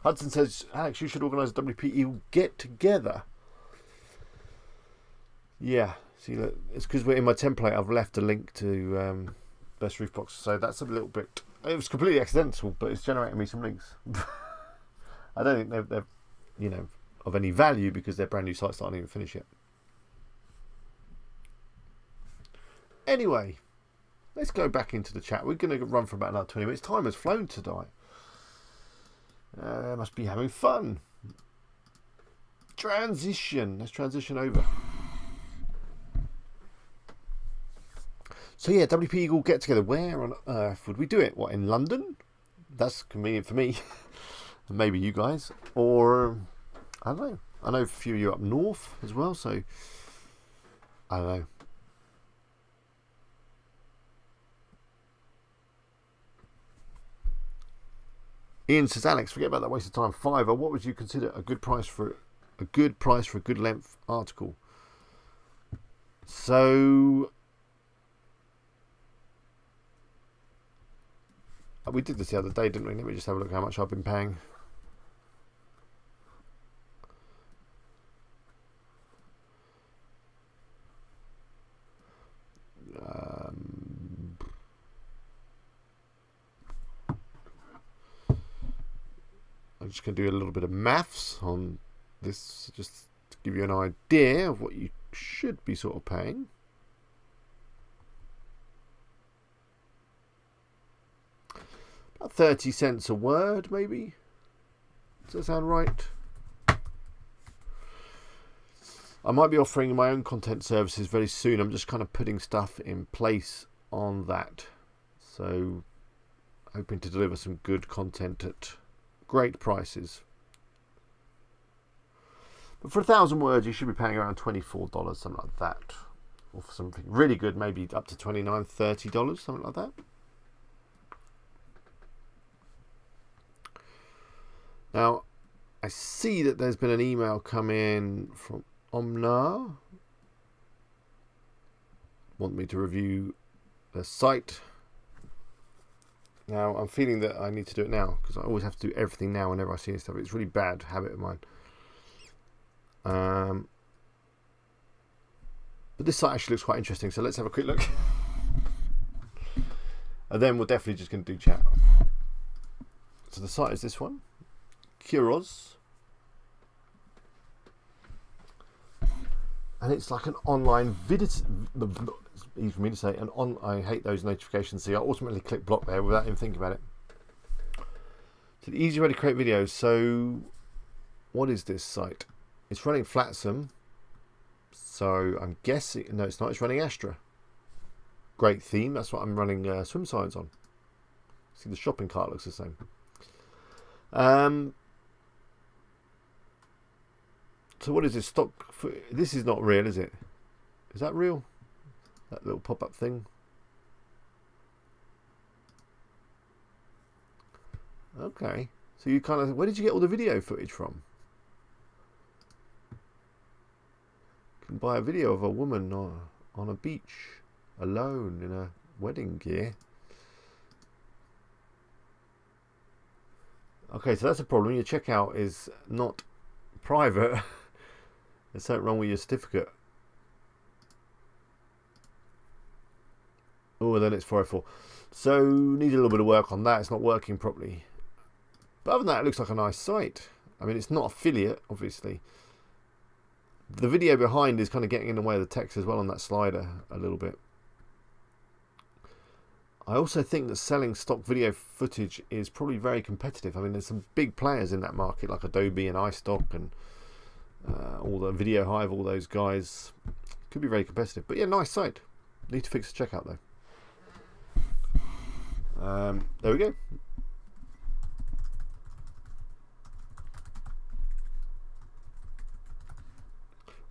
Hudson says, Alex, you should organise a WPE get together. Yeah, see, look, it's because we're in my template. I've left a link to Best Roof Box, so that's a little bit. It was completely accidental, but it's generating me some links. I don't think they're of any value because they're brand new sites that aren't even finished yet. Anyway, let's go back into the chat. We're going to run for about another 20 minutes. Time has flown tonight. Must be having fun. Transition. Let's transition over. So yeah, WP Eagle get together. Where on earth would we do it? What, in London? That's convenient for me. And maybe you guys. Or, I don't know. I know a few of you up north as well, so I don't know. Ian says, Alex, forget about that waste of time. $5. What would you consider a good price for a good length article? So we did this the other day, didn't we? Let me just have a look how much I've been paying. I'm just going to do a little bit of maths on this, just to give you an idea of what you should be sort of paying. About 30 cents a word, maybe. Does that sound right? I might be offering my own content services very soon. I'm just kind of putting stuff in place on that. So, hoping to deliver some good content at great prices. But for 1,000 words, you should be paying around $24, something like that. Or for something really good, maybe up to $29, $30, something like that. Now, I see that there's been an email come in from Omnar. Want me to review the site. Now, I'm feeling that I need to do it now because I always have to do everything now whenever I see this stuff. It's a really bad habit of mine. But this site actually looks quite interesting, so let's have a quick look. And then we're definitely just going to do chat. So the site is this one. Kuros. And it's like an online video. Easy for me to say. I hate those notifications. See, I ultimately click block there without even thinking about it. So the easy way to create videos. So what is this site? It's running Flatsum. So I'm guessing, no, it's not. It's running Astra. Great theme. That's what I'm running swim signs on. See, the shopping cart looks the same. So what is this stock? This is not real, is it? Is that real? That little pop-up thing. Okay. So you kind of, where did you get all the video footage from? You can buy a video of a woman on a beach alone in a wedding gear. Okay, so that's a problem. Your checkout is not private. There's something wrong with your certificate. Oh, then it's 404. So need a little bit of work on that. It's not working properly. But other than that, it looks like a nice site. I mean, it's not affiliate, obviously. The video behind is kind of getting in the way of the text as well on that slider a little bit. I also think that selling stock video footage is probably very competitive. I mean, there's some big players in that market like Adobe and iStock and all the Video Hive, all those guys. Could be very competitive. But yeah, nice site. Need to fix the checkout though. There we go.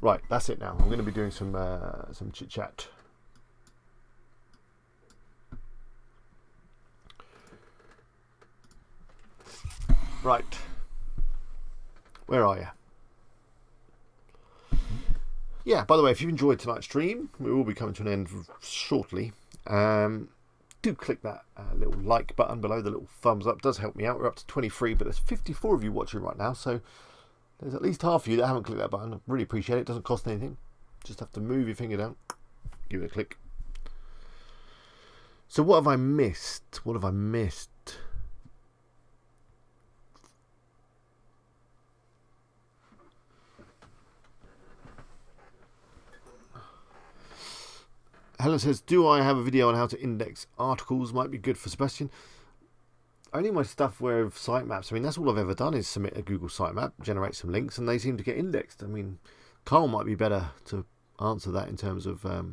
Right, that's it now. I'm going to be doing some chit chat. Right, where are you? Yeah, by the way, if you enjoyed tonight's stream, we will be coming to an end shortly. Do click that little like button below, the little thumbs up. It does help me out. We're up to 23, but there's 54 of you watching right now, so there's at least half of you that haven't clicked that button. I really appreciate it. It doesn't cost anything. Just have to move your finger down, give it a click. So what have I missed? What have I missed? Helen says, do I have a video on how to index articles? Might be good for Sebastian. Only my stuff with sitemaps. I mean, that's all I've ever done is submit a Google sitemap, generate some links, and they seem to get indexed. I mean, Carl might be better to answer that in terms of how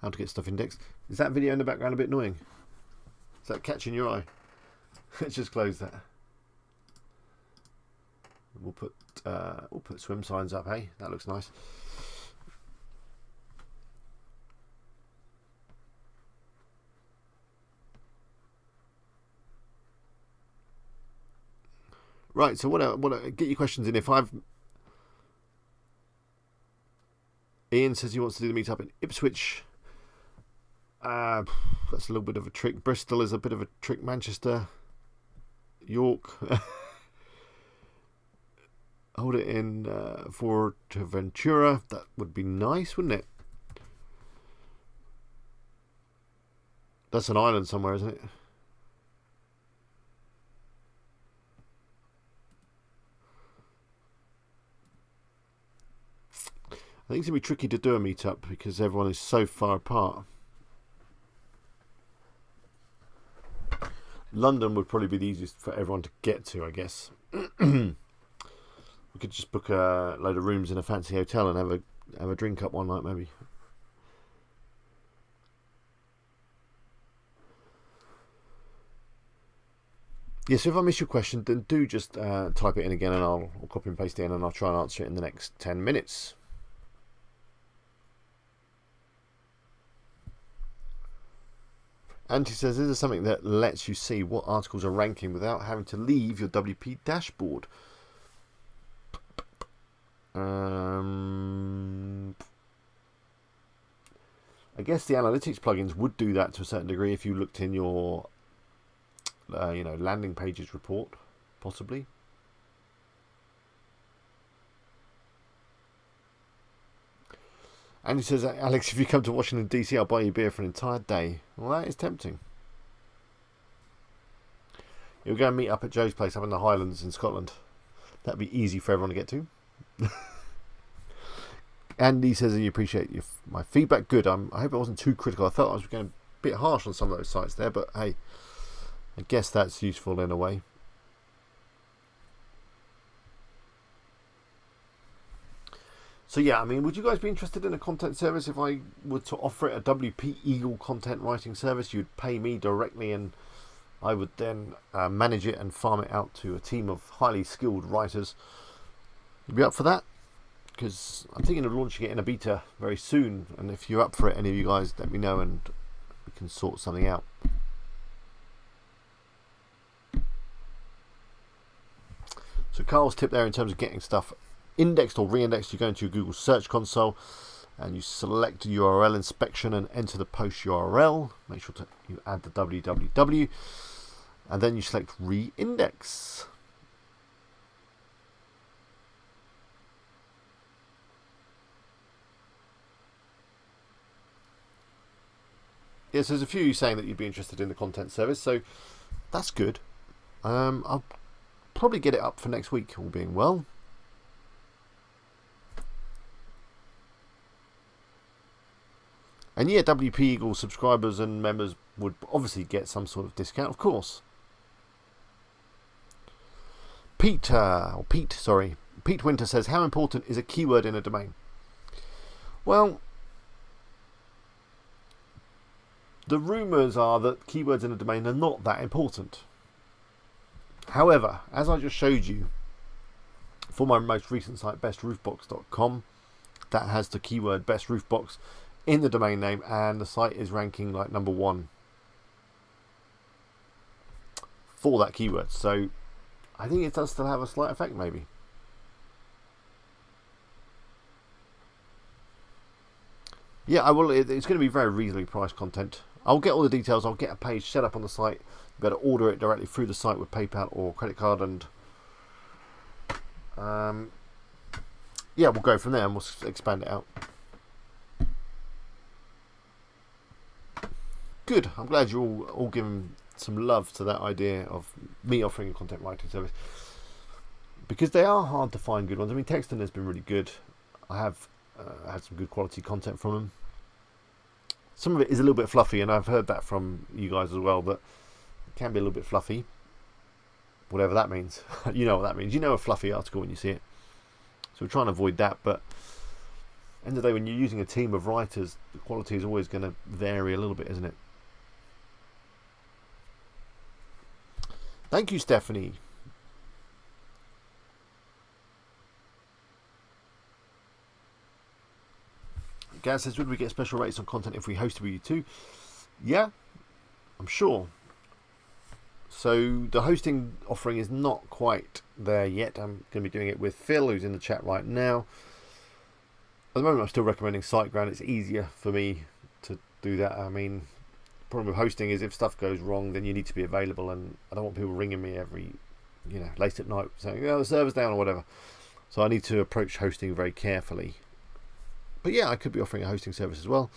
to get stuff indexed. Is that video in the background a bit annoying? Is that catching your eye? Let's just close that. We'll put swim signs up. Hey, that looks nice. Right, so what get your questions in. Ian says he wants to do the meetup in Ipswich. That's a little bit of a trick. Bristol is a bit of a trick. Manchester, York. Hold it in Fuerteventura. That would be nice, wouldn't it? That's an island somewhere, isn't it? I think it's going to be tricky to do a meetup because everyone is so far apart. London would probably be the easiest for everyone to get to, I guess. We could just book a load of rooms in a fancy hotel and have a drink up one night, maybe. Yeah, so if I miss your question, then do just type it in again and I'll copy and paste it in and I'll try and answer it in the next 10 minutes. Auntie says, is there something that lets you see what articles are ranking without having to leave your WP dashboard? I guess the analytics plugins would do that to a certain degree if you looked in your landing pages report, possibly. And he says, Alex, if you come to Washington DC, I'll buy you beer for an entire day. Well, that is tempting. You'll go and meet up at Joe's place up in the Highlands in Scotland. That'd be easy for everyone to get to. Andy says that you appreciate my feedback. Good. I hope I wasn't too critical. I felt I was going a bit harsh on some of those sites there, but hey, I guess that's useful in a way. So yeah, I mean, would you guys be interested in a content service if I were to offer it, a WP Eagle content writing service? You'd pay me directly and I would then manage it and farm it out to a team of highly skilled writers. You'd be up for that? Because I'm thinking of launching it in a beta very soon, and if you're up for it, any of you guys, let me know and we can sort something out. So Carl's tip there in terms of getting stuff indexed or re-indexed, you go into your Google Search Console and you select URL inspection and enter the post URL. Make sure you add the www, and then you select re-index. Yes, there's a few saying that you'd be interested in the content service, so that's good. I'll probably get it up for next week, all being well. And yeah, WP Eagle subscribers and members would obviously get some sort of discount, of course. Pete Winter says, how important is a keyword in a domain? Well, the rumours are that keywords in a domain are not that important. However, as I just showed you, for my most recent site, bestroofbox.com, that has the keyword bestroofbox in the domain name, and the site is ranking like #1 for that keyword. So I think it does still have a slight effect, maybe. Yeah, I will. It's going to be very reasonably priced content. I'll get all the details. I'll get a page set up on the site. You better order it directly through the site with PayPal or credit card, and yeah, we'll go from there and we'll expand it out. Good. I'm glad you're all giving some love to that idea of me offering a content writing service, because they are hard to find good ones. I mean, Texton has been really good. I have had some good quality content from them. Some of it is a little bit fluffy, and I've heard that from you guys as well, that it can be a little bit fluffy, whatever that means. You know what that means. You know a fluffy article when you see it. So we're trying to avoid that, but at the end of the day, when you're using a team of writers, the quality is always going to vary a little bit, isn't it? Thank you, Stephanie. Gaz says, would we get special rates on content if we hosted with you too? Yeah, I'm sure. So the hosting offering is not quite there yet. I'm going to be doing it with Phil, who's in the chat right now. At the moment, I'm still recommending SiteGround. It's easier for me to do that. I mean, the problem with hosting is if stuff goes wrong, then you need to be available, and I don't want people ringing me every, late at night saying, the server's down or whatever. So I need to approach hosting very carefully. But yeah, I could be offering a hosting service as well.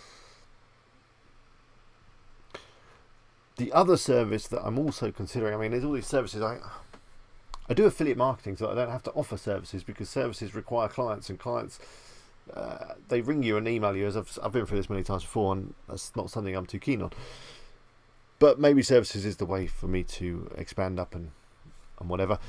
The other service that I'm also considering, I mean, there's all these services. I do affiliate marketing, so I don't have to offer services, because services require clients, and clients, they ring you and email you, as I've been through this many times before, and that's not something I'm too keen on. But maybe services is the way for me to expand up and whatever.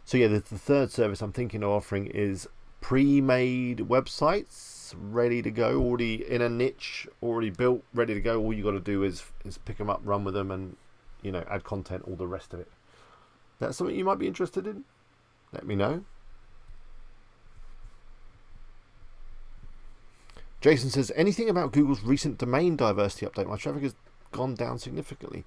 So yeah, the third service I'm thinking of offering is pre-made websites, ready to go, already in a niche, already built, ready to go. All you got to do is pick them up, run with them, and add content, all the rest of it. That's something you might be interested in? Let me know. Jason says, anything about Google's recent domain diversity update? My traffic has gone down significantly.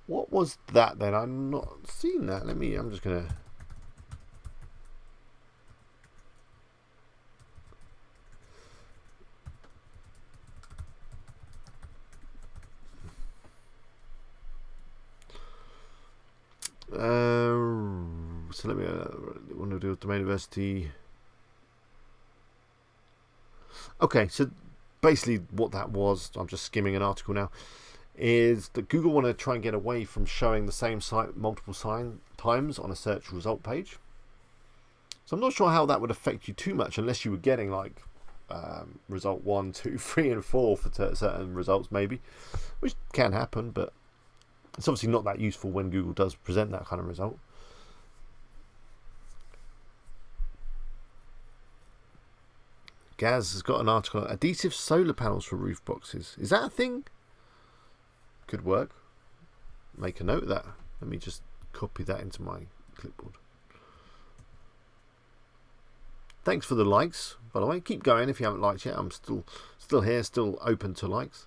What was that then? I'm not seeing that. I'm just going to... so let me want to do domain diversity. Okay, so basically what that was, I'm just skimming an article now, is that Google want to try and get away from showing the same site multiple times on a search result page. So I'm not sure how that would affect you too much, unless you were getting like result 1, 2, 3 and 4 for certain results maybe, which can happen, but it's obviously not that useful when Google does present that kind of result. Gaz has got an article on adhesive solar panels for roof boxes. Is that a thing? Could work. Make a note of that. Let me just copy that into my clipboard. Thanks for the likes, by the way. Keep going if you haven't liked yet. I'm still here, still open to likes.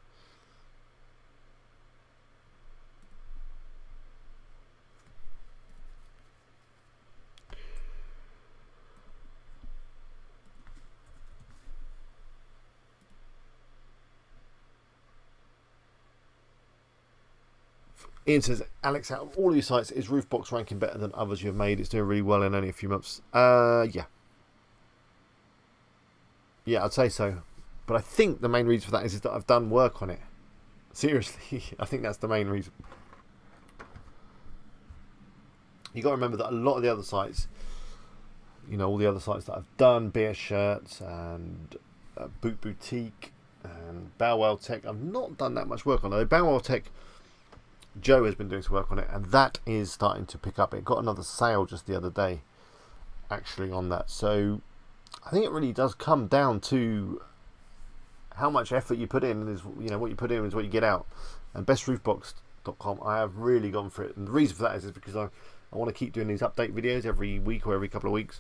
Ian says, Alex, out of all your sites, is Roofbox ranking better than others you've made? It's doing really well in only a few months. Yeah. Yeah, I'd say so. But I think the main reason for that is that I've done work on it. Seriously, I think that's the main reason. You got to remember that a lot of the other sites, you know, all the other sites that I've done, Beer Shirts and Boot Boutique and Bow Wow Tech, I've not done that much work on it. Bow Wow Tech, Joe has been doing some work on it, and that is starting to pick up. It got another sale just the other day, actually, on that. So I think it really does come down to how much effort you put in. Is, you know, what you put in is what you get out. And bestroofbox.com, I have really gone for it, and the reason for that is because I want to keep doing these update videos every week or every couple of weeks.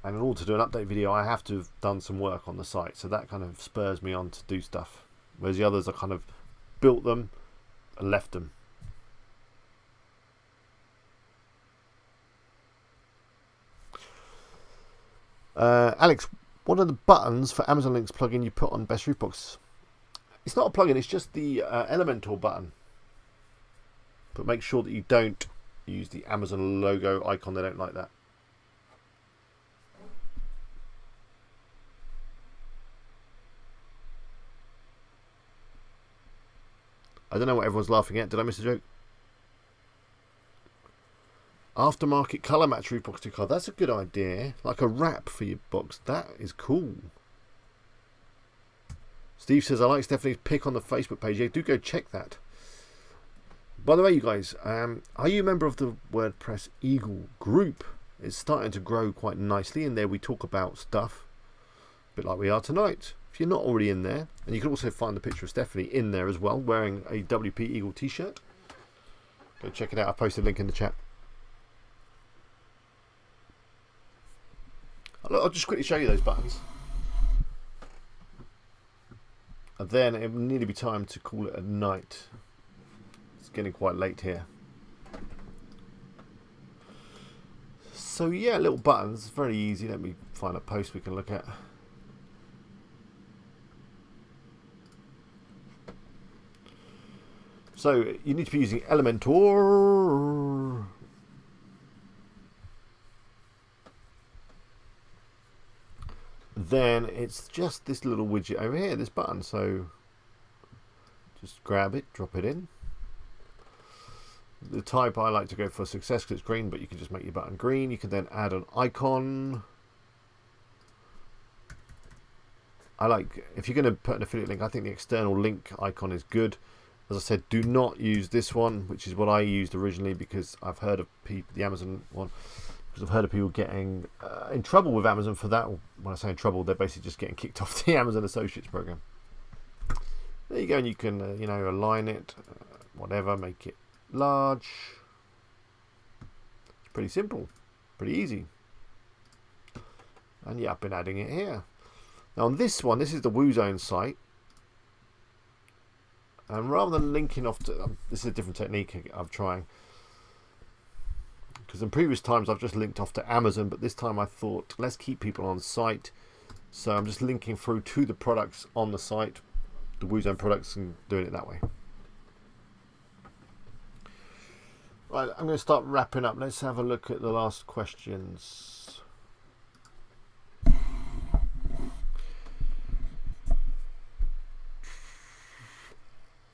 And in order to do an update video, I have to have done some work on the site, so that kind of spurs me on to do stuff. Whereas the others, I kind of built them and left them. Alex, what are the buttons for Amazon Links plugin you put on Best Roofbox? It's not a plugin, it's just the Elementor button. But make sure that you don't use the Amazon logo icon, they don't like that. I don't know what everyone's laughing at. Did I miss a joke? Aftermarket colour match roof box decor. That's a good idea. Like a wrap for your box. That is cool. Steve says, I like Stephanie's pic on the Facebook page. Yeah, do go check that. By the way, you guys, are you a member of the WordPress Eagle group? It's starting to grow quite nicely. In there we talk about stuff, a bit like we are tonight. If you're not already in there, and you can also find the picture of Stephanie in there as well, wearing a WP Eagle t-shirt. Go check it out. I posted a link in the chat. I'll just quickly show you those buttons. And then it will nearly be time to call it a night. It's getting quite late here. So yeah, little buttons, very easy. Let me find a post we can look at. So you need to be using Elementor. Then it's just this little widget over here, this button. So just grab it, drop it in. The type I like to go for success because it's green, but you can just make your button green. You can then add an icon. I like, if you're going to put an affiliate link, I think the external link icon is good. As I said, do not use this one, which is what I used originally, because I've heard of people, the Amazon one, because I've heard of people getting in trouble with Amazon for that. When I say in trouble, they're basically just getting kicked off the Amazon Associates program. There you go, and you can, you know, align it, whatever, make it large. It's pretty simple, pretty easy. And yeah, I've been adding it here. Now on this one, this is the WooZone site. And rather than linking off to, this is a different technique I'm trying. Because in previous times I've just linked off to Amazon, but this time I thought, let's keep people on site. So I'm just linking through to the products on the site, the WooZone products, and doing it that way. Right, I'm going to start wrapping up. Let's have a look at the last questions.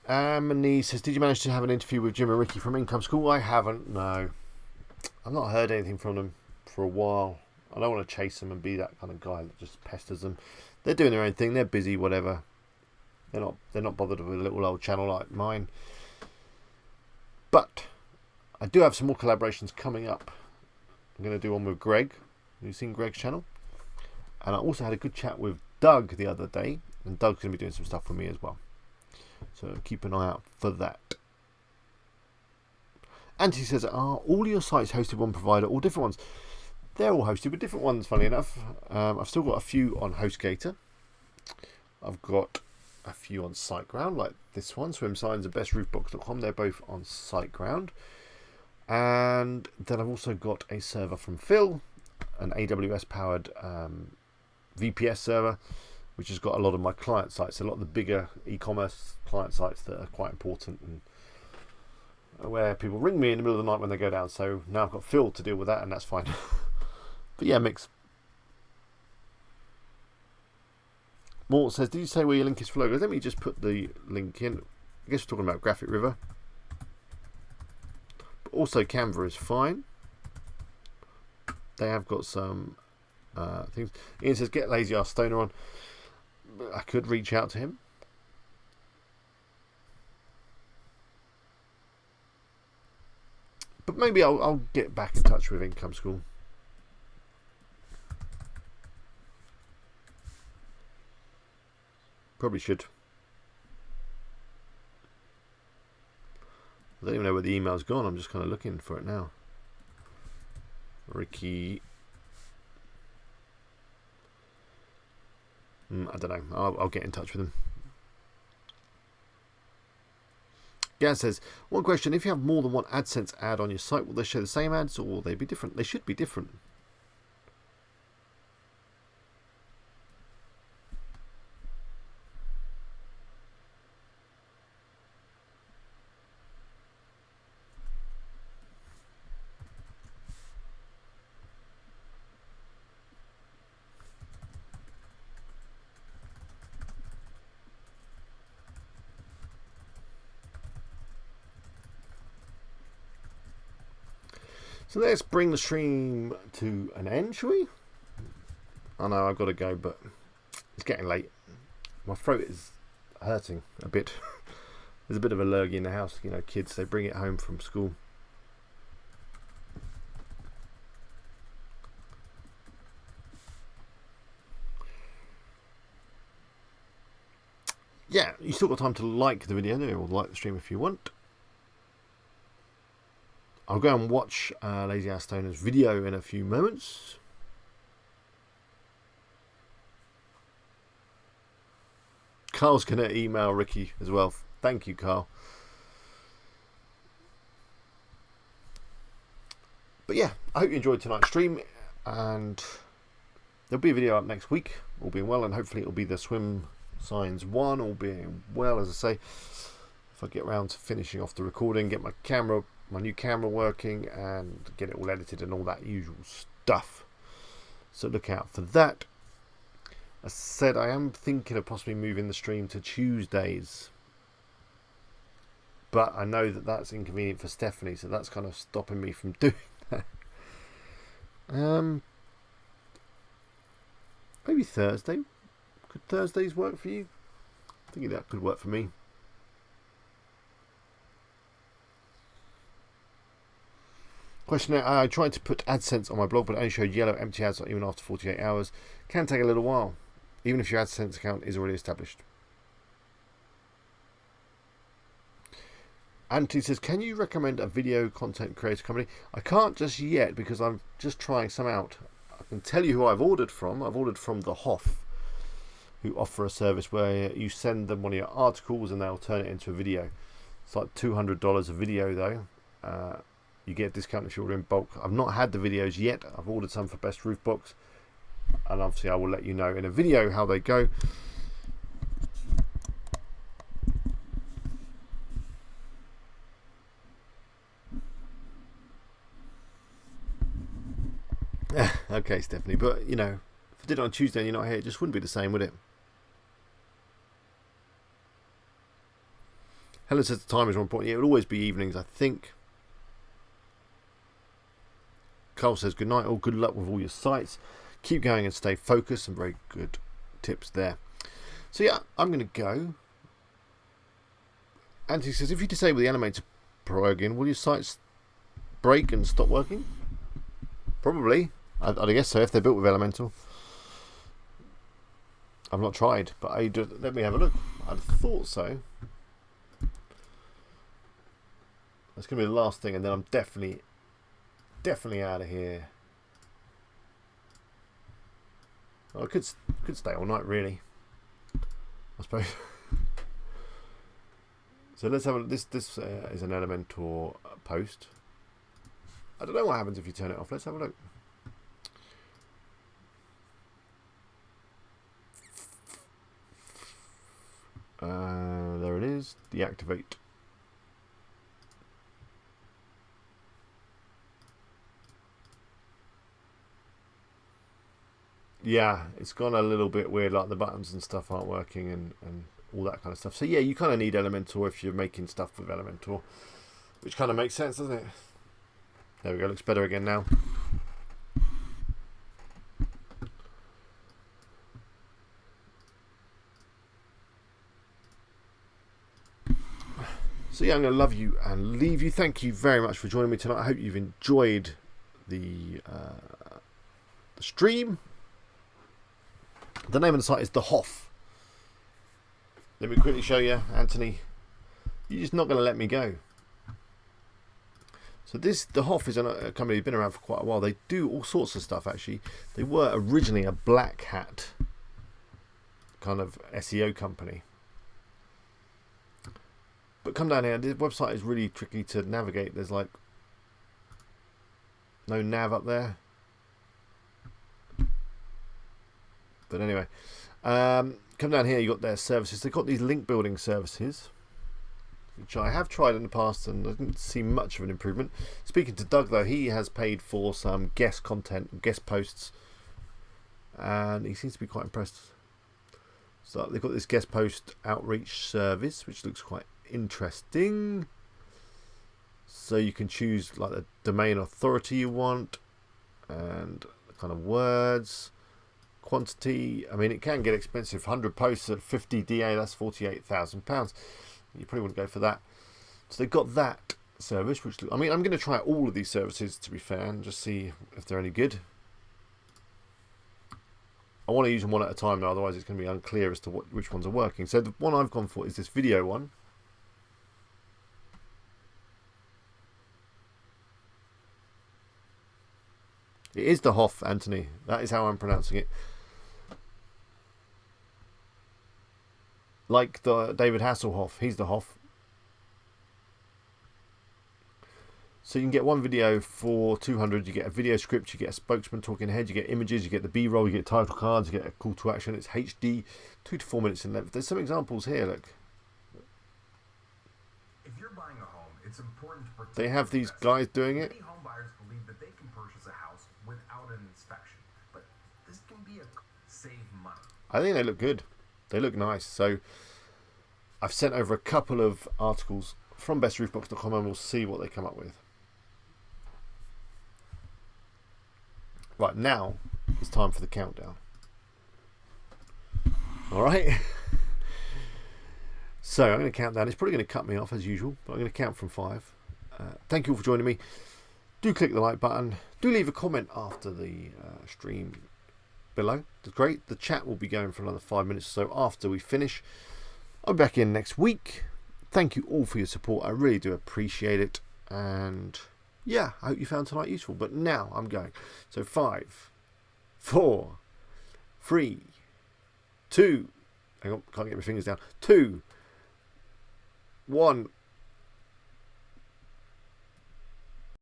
Amani says, did you manage to have an interview with Jim and Ricky from Income School? I haven't, no. I've not heard anything from them for a while. I don't want to chase them and be that kind of guy that just pesters them. they're doing their own thing. They're busy, whatever. They're not bothered with a little old channel like mine. But I do have some more collaborations coming up. I'm going to do one with Greg. You've seen Greg's channel. And I also had a good chat with Doug the other day. And Doug's going to be doing some stuff for me as well. So keep an eye out for that. And he says, are all your sites hosted one provider or different ones? They're all hosted with different ones, funny enough. I've still got a few on HostGator. I've got a few on SiteGround, like this one, SwimSigns and BestRoofBox.com. They're both on SiteGround. And then I've also got a server from Phil, an AWS-powered VPS server, which has got a lot of my client sites, a lot of the bigger e-commerce client sites that are quite important and where people ring me in the middle of the night when they go down. So now I've got Phil to deal with that, and that's fine. But yeah, mix. Mort says, did you say where your link is for logos? Let me just put the link in. I guess we're talking about Graphic River. But also Canva is fine. They have got some things. Ian says, get Lazy Ass Stoner on. I could reach out to him. But maybe I'll get back in touch with Income School. Probably should. I don't even know where the email's gone. I'm just kind of looking for it now. Ricky. I don't know. I'll get in touch with him. Gaz says, one question, if you have more than one AdSense ad on your site, will they show the same ads or will they be different? They should be different. So let's bring the stream to an end, shall we? I know I've got to go, but it's getting late. My throat is hurting a bit. There's a bit of a lurgy in the house. You know, kids, they bring it home from school. Yeah, you still got time to like the video, or like the stream if you want. I'll go and watch Lazy Ass Stoner's video in a few moments. Carl's going to email Ricky as well. Thank you, Carl. But yeah, I hope you enjoyed tonight's stream. And there'll be a video up next week, all being well. And hopefully it'll be the SwimSigns 1, all being well, as I say. If I get around to finishing off the recording, get my new camera working and get it all edited and all that usual stuff. So look out for that. As I said, I am thinking of possibly moving the stream to Tuesdays. But I know that that's inconvenient for Stephanie, so that's kind of stopping me from doing that. Maybe Thursday. Could Thursdays work for you? I think that could work for me. Question, I tried to put AdSense on my blog, but it only showed yellow empty ads even after 48 hours. Can take a little while, even if your AdSense account is already established. Anthony says, can you recommend a video content creator company? I can't just yet because I'm just trying some out. I can tell you who I've ordered from. I've ordered from The Hoff, who offer a service where you send them one of your articles and they'll turn it into a video. It's like $200 a video though. You get a discount if you order in bulk. I've not had the videos yet. I've ordered some for Best Roof Box. And obviously I will let you know in a video how they go. Okay, Stephanie. But, you know, if I did it on Tuesday and you're not here, it just wouldn't be the same, would it? Helen says the time is more important. Yeah, it will always be evenings, I think. Carl says, good night, all good luck with all your sites. Keep going and stay focused. Some very good tips there. So yeah, I'm going to go. Anthony says, if you disable the Animator plugin, will your sites break and stop working? Probably. I guess so, if they're built with Elementor. I've not tried, but let me have a look. I thought so. That's going to be the last thing, and then I'm definitely out of here. Well, I could stay all night, really. I suppose. So let's have a look. This is an Elementor post. I don't know what happens if you turn it off. Let's have a look. There it is. Deactivate. Yeah, it's gone a little bit weird, like the buttons and stuff aren't working and all that kind of stuff. So yeah, you kind of need Elementor if you're making stuff with Elementor, which kind of makes sense, doesn't it? There we go, looks better again now. So yeah, I'm going to love you and leave you. Thank you very much for joining me tonight. I hope you've enjoyed the stream. The name of the site is The Hoff. Let me quickly show you, Anthony. You're just not going to let me go. So The Hoff is a company that's been around for quite a while. They do all sorts of stuff, actually. They were originally a black hat kind of SEO company. But come down here, the website is really tricky to navigate. There's like no nav up there. But anyway, come down here, you've got their services. They've got these link building services, which I have tried in the past and I didn't see much of an improvement. Speaking to Doug, though, he has paid for some guest content, guest posts, and he seems to be quite impressed. So they've got this guest post outreach service, which looks quite interesting. So you can choose like the domain authority you want and the kind of words, quantity. I mean, it can get expensive. 100 posts at 50 DA, that's £48,000. You probably wouldn't go for that. So they've got that service, which, I mean, I'm going to try all of these services, to be fair, and just see if they're any good. I want to use them one at a time, though, otherwise it's going to be unclear as to which ones are working. So the one I've gone for is this video one. It is the Hoff, Anthony. That is how I'm pronouncing it. Like the David Hasselhoff, he's the Hoff. So you can get one video for 200. You get a video script, you get a spokesman talking head, you get images, you get the B-roll, you get title cards, you get a call to action. It's HD, 2 to 4 minutes in length. There's some examples here. Look. If you're buying a home, it's important to protect. They have these guys doing it. Many home buyers believe that they can purchase a house without an inspection, but this can be save money. I think they look good. They look nice. So I've sent over a couple of articles from bestroofbox.com and we'll see what they come up with. Right, now it's time for the countdown. Alright. So I'm going to count down. It's probably going to cut me off as usual, but I'm going to count from 5. Thank you all for joining me. Do click the like button. Do leave a comment after the stream below. That's great. The chat will be going for another 5 minutes or so after we finish. I'll be back in next week. Thank you all for your support. I really do appreciate it. And yeah, I hope you found tonight useful. But now I'm going. So 5, 4, 3, 2. Hang on, can't get my fingers down. 2, 1.